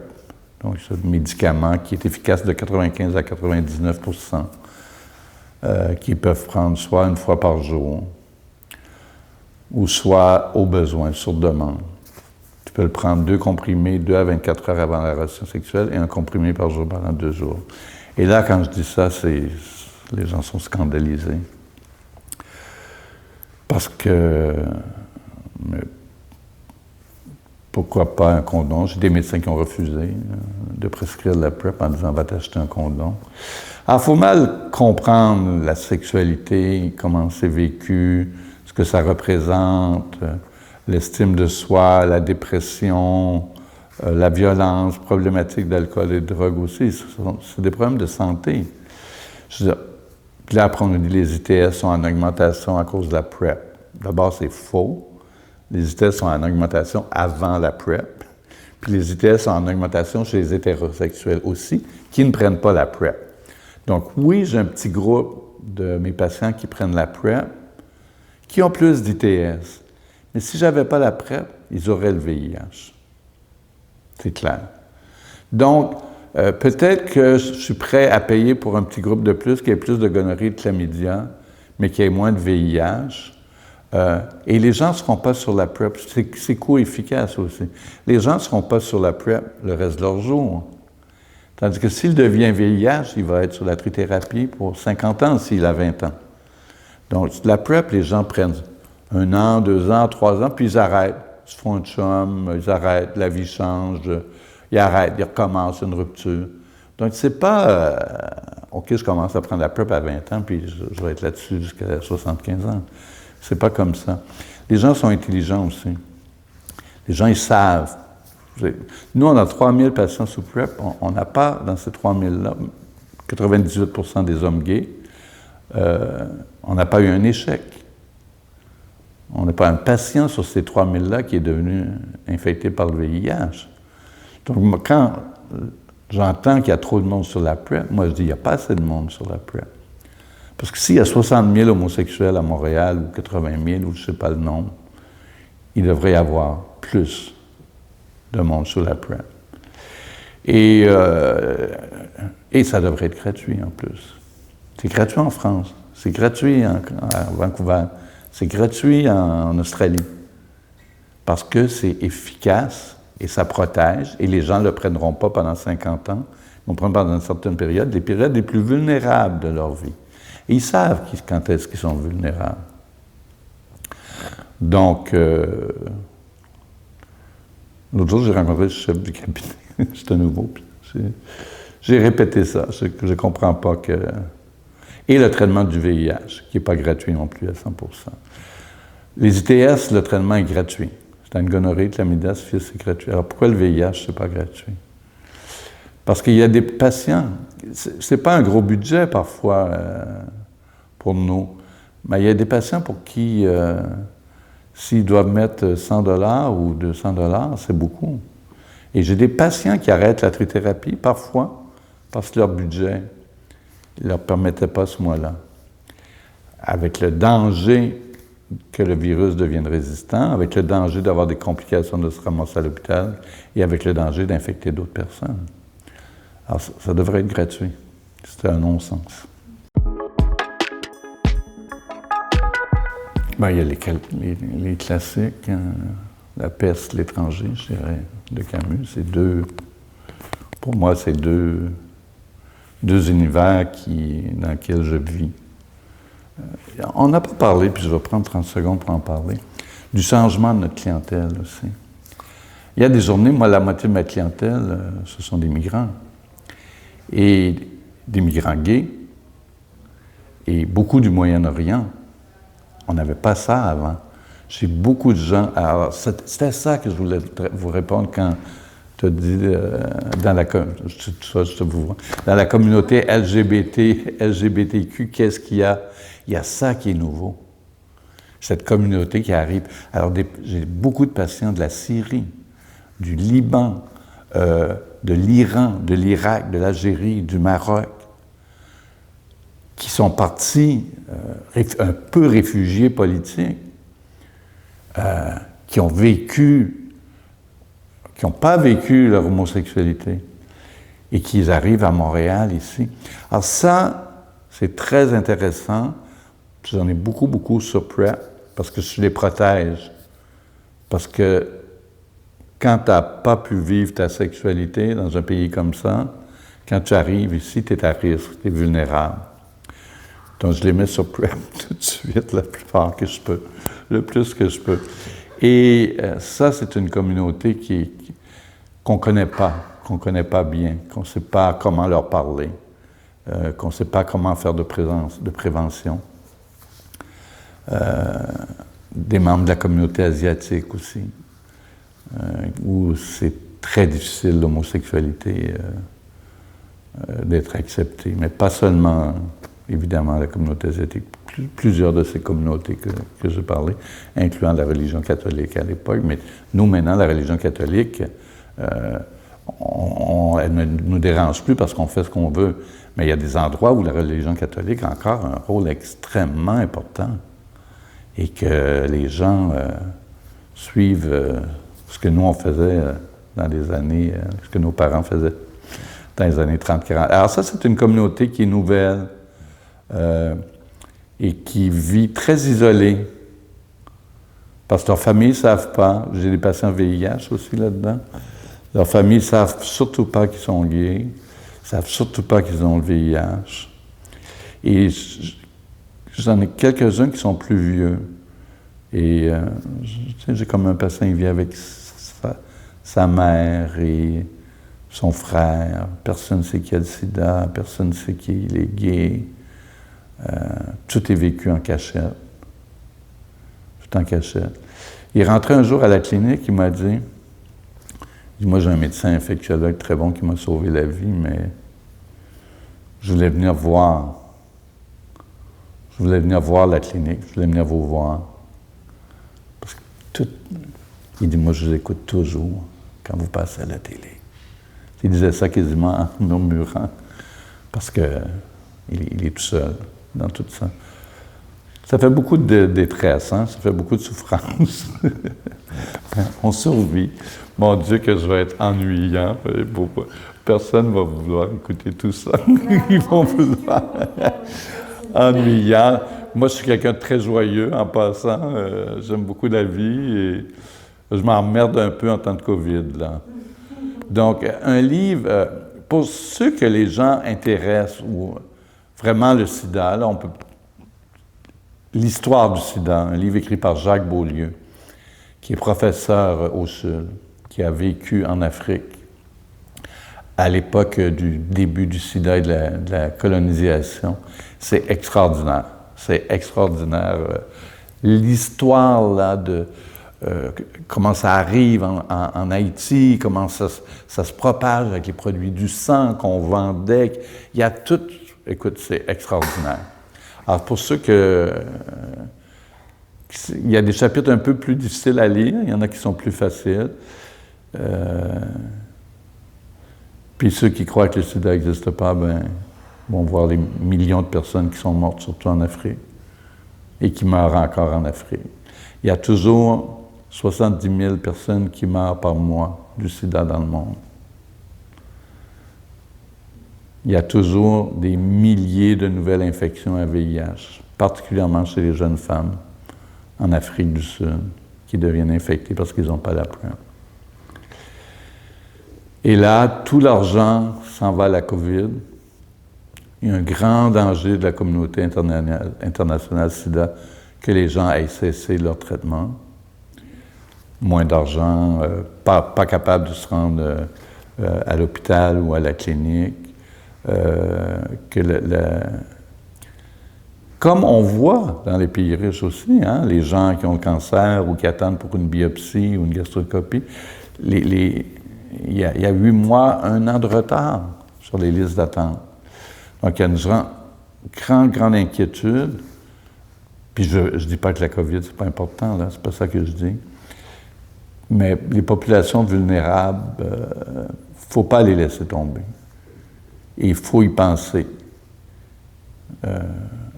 donc c'est un médicament qui est efficace de 95 à 99 %, qu'ils peuvent prendre soit une fois par jour, ou soit au besoin, sur demande. Tu peux le prendre 2 comprimés, 2 à 24 heures avant la relation sexuelle, et un comprimé par jour pendant 2 jours. Et là, quand je dis ça, les gens sont scandalisés. Parce que, mais pourquoi pas un condom? J'ai des médecins qui ont refusé de prescrire la PrEP en disant « va t'acheter un condom ». Alors, il faut mal comprendre la sexualité, comment c'est vécu, ce que ça représente, l'estime de soi, la dépression, la violence, problématique d'alcool et de drogue aussi. C'est des problèmes de santé. Je veux dire, puis là, après, on nous dit que les ITS sont en augmentation à cause de la PrEP. D'abord, c'est faux. Les ITS sont en augmentation avant la PrEP. Puis les ITS sont en augmentation chez les hétérosexuels aussi, qui ne prennent pas la PrEP. Donc oui, j'ai un petit groupe de mes patients qui prennent la PrEP, qui ont plus d'ITS. Mais si je n'avais pas la PrEP, ils auraient le VIH. C'est clair. Donc, peut-être que je suis prêt à payer pour un petit groupe de plus, qui ait plus de gonorrhée et de chlamydia, mais qui ait moins de VIH. Et les gens ne seront pas sur la PrEP. C'est co-efficace aussi. Les gens ne seront pas sur la PrEP le reste de leur jour. Tandis que s'il devient VIH, il va être sur la trithérapie pour 50 ans s'il a 20 ans. Donc, la PrEP, les gens prennent 1 an, 2 ans, 3 ans, puis ils arrêtent. Ils se font un chum, ils arrêtent, la vie change, ils arrêtent, ils recommencent une rupture. Donc, c'est pas OK, je commence à prendre la PrEP à 20 ans, puis je vais être là-dessus jusqu'à 75 ans. C'est pas comme ça. Les gens sont intelligents aussi. Les gens, ils savent. Nous, on a 3000 patients sous PrEP. On n'a pas, dans ces 3000-là, 98 % des hommes gays. On n'a pas eu un échec. On n'a pas un patient sur ces 3000-là qui est devenu infecté par le VIH. Donc, quand j'entends qu'il y a trop de monde sur la PrEP, moi, je dis, il n'y a pas assez de monde sur la PrEP. Parce que s'il y a 60 000 homosexuels à Montréal, ou 80 000, ou je ne sais pas le nombre, il devrait y avoir plus de monde sur la PrEP. Et ça devrait être gratuit en plus. C'est gratuit en France, c'est gratuit à Vancouver, c'est gratuit en Australie. Parce que c'est efficace et ça protège, et les gens ne le prendront pas pendant 50 ans, ils vont prendre pendant une certaine période, les périodes les plus vulnérables de leur vie. Et ils savent quand est-ce qu'ils sont vulnérables. Donc, l'autre jour, j'ai rencontré le chef du cabinet, c'était nouveau, j'ai répété ça, je ne comprends pas que... Et le traitement du VIH, qui n'est pas gratuit non plus à 100%. Les ITS, le traitement est gratuit. C'est une gonorrhée, chlamydia, syphilis, c'est gratuit. Alors pourquoi le VIH, c'est pas gratuit? Parce qu'il y a des patients, c'est pas un gros budget parfois pour nous, mais il y a des patients pour qui, s'ils doivent mettre 100 $ ou 200 $, c'est beaucoup. Et j'ai des patients qui arrêtent la trithérapie parfois parce que leur budget ne leur permettait pas ce mois-là. Avec le danger que le virus devienne résistant, avec le danger d'avoir des complications de se ramasser à l'hôpital et avec le danger d'infecter d'autres personnes. Alors, ça devrait être gratuit. C'est un non-sens. Ben, il y a les classiques, hein, La peste, l'étranger, je dirais, de Camus. C'est pour moi, c'est deux univers dans lesquels je vis. On n'a pas parlé, puis je vais prendre 30 secondes pour en parler, du changement de notre clientèle aussi. Il y a des journées, moi, la moitié de ma clientèle, ce sont des migrants. Et des migrants gays, et beaucoup du Moyen-Orient. On n'avait pas ça avant. J'ai beaucoup de gens... Alors, c'était ça que je voulais vous répondre quand tu as dit dans la communauté LGBTQ, qu'est-ce qu'il y a? Il y a ça qui est nouveau. Cette communauté qui arrive. Alors, j'ai beaucoup de patients de la Syrie, du Liban, de l'Iran, de l'Irak, de l'Algérie, du Maroc, qui sont partis un peu réfugiés politiques, qui ont vécu, qui n'ont pas vécu leur homosexualité et qui arrivent à Montréal ici. Alors ça, c'est très intéressant. J'en ai beaucoup sur PrEP parce que je les protège. Parce que quand tu n'as pas pu vivre ta sexualité dans un pays comme ça, quand tu arrives ici, tu es à risque, tu es vulnérable. Donc, je les mets sur PrEP tout de suite, le plus fort que je peux, le plus que je peux. Et ça, c'est une communauté qu'on ne connaît pas bien, qu'on ne sait pas comment leur parler, qu'on ne sait pas comment faire de prévention. Des membres de la communauté asiatique aussi, où c'est très difficile, l'homosexualité, d'être acceptée. Mais pas seulement, évidemment, la communauté asiatique, plusieurs de ces communautés que j'ai parlé, incluant la religion catholique à l'époque. Mais nous, maintenant, la religion catholique, elle ne nous dérange plus parce qu'on fait ce qu'on veut. Mais il y a des endroits où la religion catholique a encore un rôle extrêmement important et que les gens suivent ce que nous, on faisait dans les années, ce que nos parents faisaient dans les années 30-40. Alors ça, c'est une communauté qui est nouvelle et qui vit très isolée parce que leurs familles ne savent pas. J'ai des patients VIH aussi là-dedans. Leurs familles ne savent surtout pas qu'ils sont gays, ne savent surtout pas qu'ils ont le VIH. Et j'en ai quelques-uns qui sont plus vieux. Et j'ai comme un patient, il vit avec sa mère et son frère. Personne ne sait qu'il y a le sida, personne ne sait qu'il est gay. Tout est vécu en cachette. Tout en cachette. Il est rentré un jour à la clinique, il m'a dit, moi j'ai un médecin infectiologue très bon qui m'a sauvé la vie, mais je voulais venir voir. Je voulais venir voir la clinique, je voulais venir vous voir. Parce que il dit, moi je vous écoute toujours quand vous passez à la télé. Il disait ça quasiment en murmurant, parce qu'il est tout seul dans tout ça. Ça fait beaucoup de détresse, hein? Ça fait beaucoup de souffrance. On survit. Mon Dieu, que je vais être ennuyant. Personne ne va vouloir écouter tout ça. Ils vont vouloir. Ennuyant. Moi, je suis quelqu'un de très joyeux en passant. J'aime beaucoup la vie et je m'emmerde un peu en temps de COVID, là. Donc, un livre, pour ceux que les gens intéressent, ou vraiment le sida, là, on peut... L'histoire du sida, un livre écrit par Jacques Beaulieu, qui est professeur au Sud, qui a vécu en Afrique à l'époque du début du sida et de la colonisation. C'est extraordinaire. C'est extraordinaire. L'histoire, là, de comment ça arrive en Haïti, comment ça se propage avec les produits du sang qu'on vendait. Il y a tout... Écoute, c'est extraordinaire. Alors, pour ceux il y a des chapitres un peu plus difficiles à lire, il y en a qui sont plus faciles. Puis ceux qui croient que le sida n'existe pas, vont voir les millions de personnes qui sont mortes, surtout en Afrique, et qui meurent encore en Afrique. Il y a toujours 70 000 personnes qui meurent par mois du sida dans le monde. Il y a toujours des milliers de nouvelles infections à VIH, particulièrement chez les jeunes femmes en Afrique du Sud, qui deviennent infectées parce qu'ils n'ont pas la preuve. Et là, tout l'argent s'en va à la COVID. Il y a un grand danger de la communauté internationale SIDA que les gens aient cessé leur traitement. Moins d'argent, pas capable de se rendre à l'hôpital ou à la clinique. Comme on voit dans les pays riches aussi, hein, les gens qui ont le cancer ou qui attendent pour une biopsie ou une gastroscopie, il y a 8 mois, 1 an de retard sur les listes d'attente. Donc, il y a une grande inquiétude. Puis je ne dis pas que la COVID, c'est pas important, là, c'est pas ça que je dis. Mais les populations vulnérables, il ne faut pas les laisser tomber. Et il faut y penser.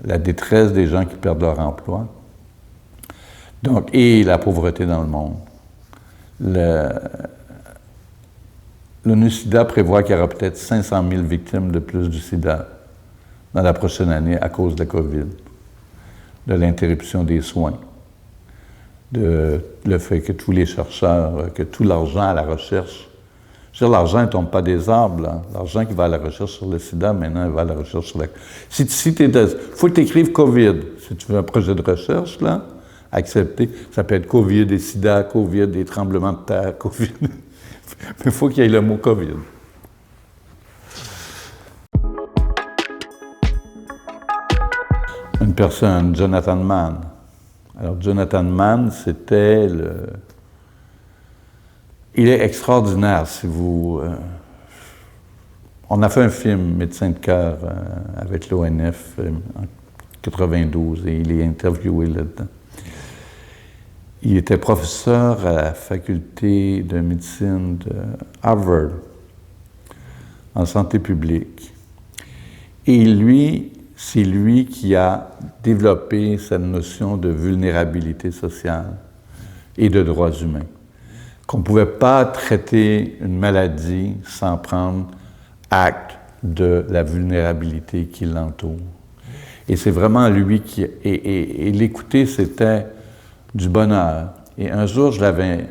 La détresse des gens qui perdent leur emploi. Donc, et la pauvreté dans le monde. L'ONU-SIDA prévoit qu'il y aura peut-être 500 000 victimes de plus du sida dans la prochaine année à cause de la COVID, de l'interruption des soins, de le fait que tous les chercheurs, que tout l'argent à la recherche, je veux dire, l'argent ne tombe pas des arbres, là. L'argent qui va à la recherche sur le sida, maintenant, il va à la recherche sur la... faut que tu écrives COVID. Si tu veux un projet de recherche, là, accepté, ça peut être COVID et sida, COVID et tremblements de terre, COVID. Mais il faut qu'il y ait le mot COVID. Une personne, Jonathan Mann. Alors, Jonathan Mann, c'était Il est extraordinaire, si vous... on a fait un film, Médecins de cœur, avec l'ONF en 92, et il est interviewé là-dedans. Il était professeur à la faculté de médecine de Harvard, en santé publique. Et lui, c'est lui qui a développé cette notion de vulnérabilité sociale et de droits humains. Qu'on ne pouvait pas traiter une maladie sans prendre acte de la vulnérabilité qui l'entoure. Et c'est vraiment lui qui... Et l'écouter, c'était du bonheur. Et un jour, je l'avais...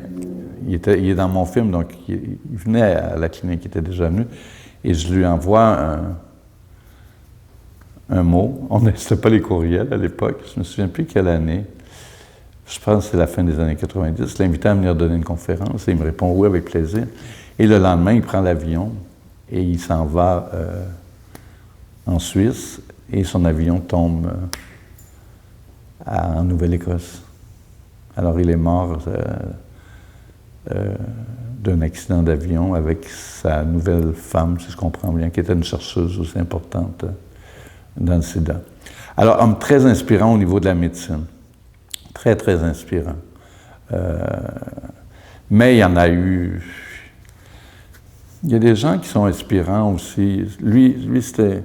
Il est dans mon film, donc il venait à la clinique, il était déjà venu, et je lui envoie un mot. On n'était pas les courriels à l'époque, je ne me souviens plus quelle année. Je pense que c'est la fin des années 90. Je l'ai invité à venir donner une conférence et il me répond « oui, avec plaisir ». Et le lendemain, il prend l'avion et il s'en va en Suisse et son avion tombe en Nouvelle-Écosse. Alors, il est mort d'un accident d'avion avec sa nouvelle femme, si je comprends bien, qui était une chercheuse aussi importante dans le sida. Alors, homme très inspirant au niveau de la médecine. Très, très inspirant. Mais il y en a eu... Il y a des gens qui sont inspirants aussi. Lui c'était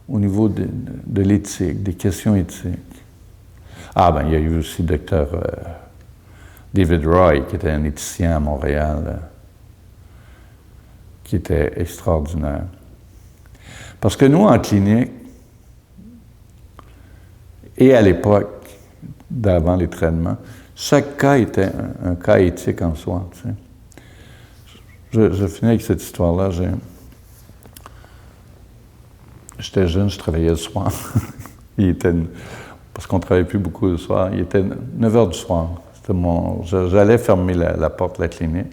au niveau de l'éthique, des questions éthiques. Ah, ben, il y a eu aussi le docteur David Roy, qui était un éthicien à Montréal, qui était extraordinaire. Parce que nous, en clinique, et à l'époque, d'avant les traitements, chaque cas était un cas éthique en soi. Tu sais. Je finis avec cette histoire-là. J'étais jeune, je travaillais le soir. Parce qu'on ne travaillait plus beaucoup le soir. Il était 9 heures du soir. J'allais fermer la porte de la clinique.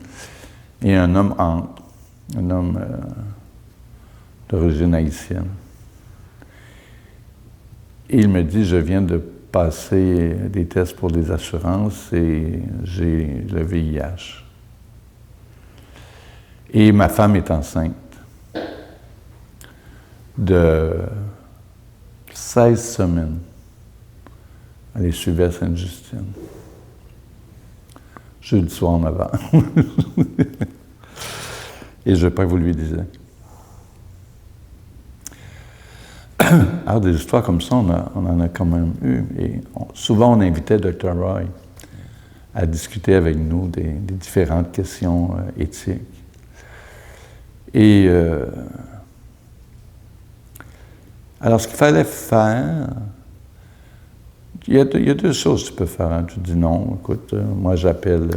Et un homme entre. Un homme d'origine haïtienne. Et il me dit, je viens de passer des tests pour des assurances et j'ai le VIH. Et ma femme est enceinte de 16 semaines. Elle est suivie à Sainte-Justine. Jeudi soir en avant. Et je ne veux pas que vous lui disiez. Alors, des histoires comme ça, on en a quand même eu. Et souvent, on invitait Dr. Roy à discuter avec nous des différentes questions éthiques. Et alors, ce qu'il fallait faire, il y a deux choses que tu peux faire. Hein. Tu dis non, écoute, moi j'appelle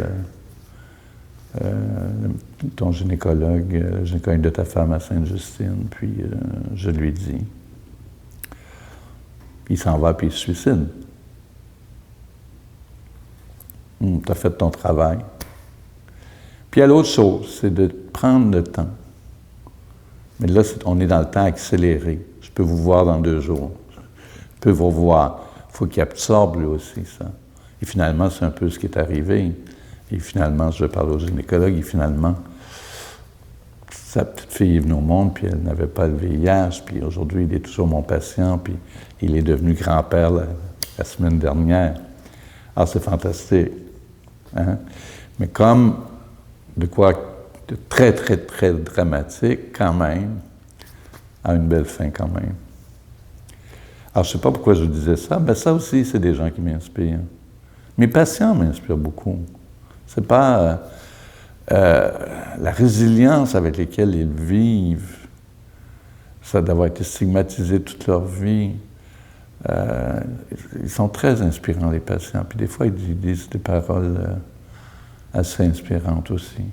ton gynécologue, le gynécologue de ta femme à Sainte-Justine, puis je lui dis. Il s'en va puis il se suicide. Tu as fait ton travail. Puis il y a l'autre chose, c'est de prendre le temps. Mais là, on est dans le temps accéléré. Je peux vous voir dans 2 jours. Je peux vous voir. Il faut qu'il absorbe lui aussi ça. Et finalement, c'est un peu ce qui est arrivé. Et finalement, je parle au gynécologue, et finalement, sa petite fille est venue au monde, puis elle n'avait pas le VIH, puis aujourd'hui, il est toujours mon patient, puis il est devenu grand-père la semaine dernière. Alors, c'est fantastique. Hein? Mais comme de quoi de très, très, très dramatique, quand même, a une belle fin quand même. Alors, je ne sais pas pourquoi je disais ça, mais ça aussi, c'est des gens qui m'inspirent. Mes patients m'inspirent beaucoup. C'est pas la résilience avec laquelle ils vivent, ça d'avoir été stigmatisés toute leur vie. Ils sont très inspirants, les patients. Puis des fois, ils disent des paroles assez inspirantes aussi.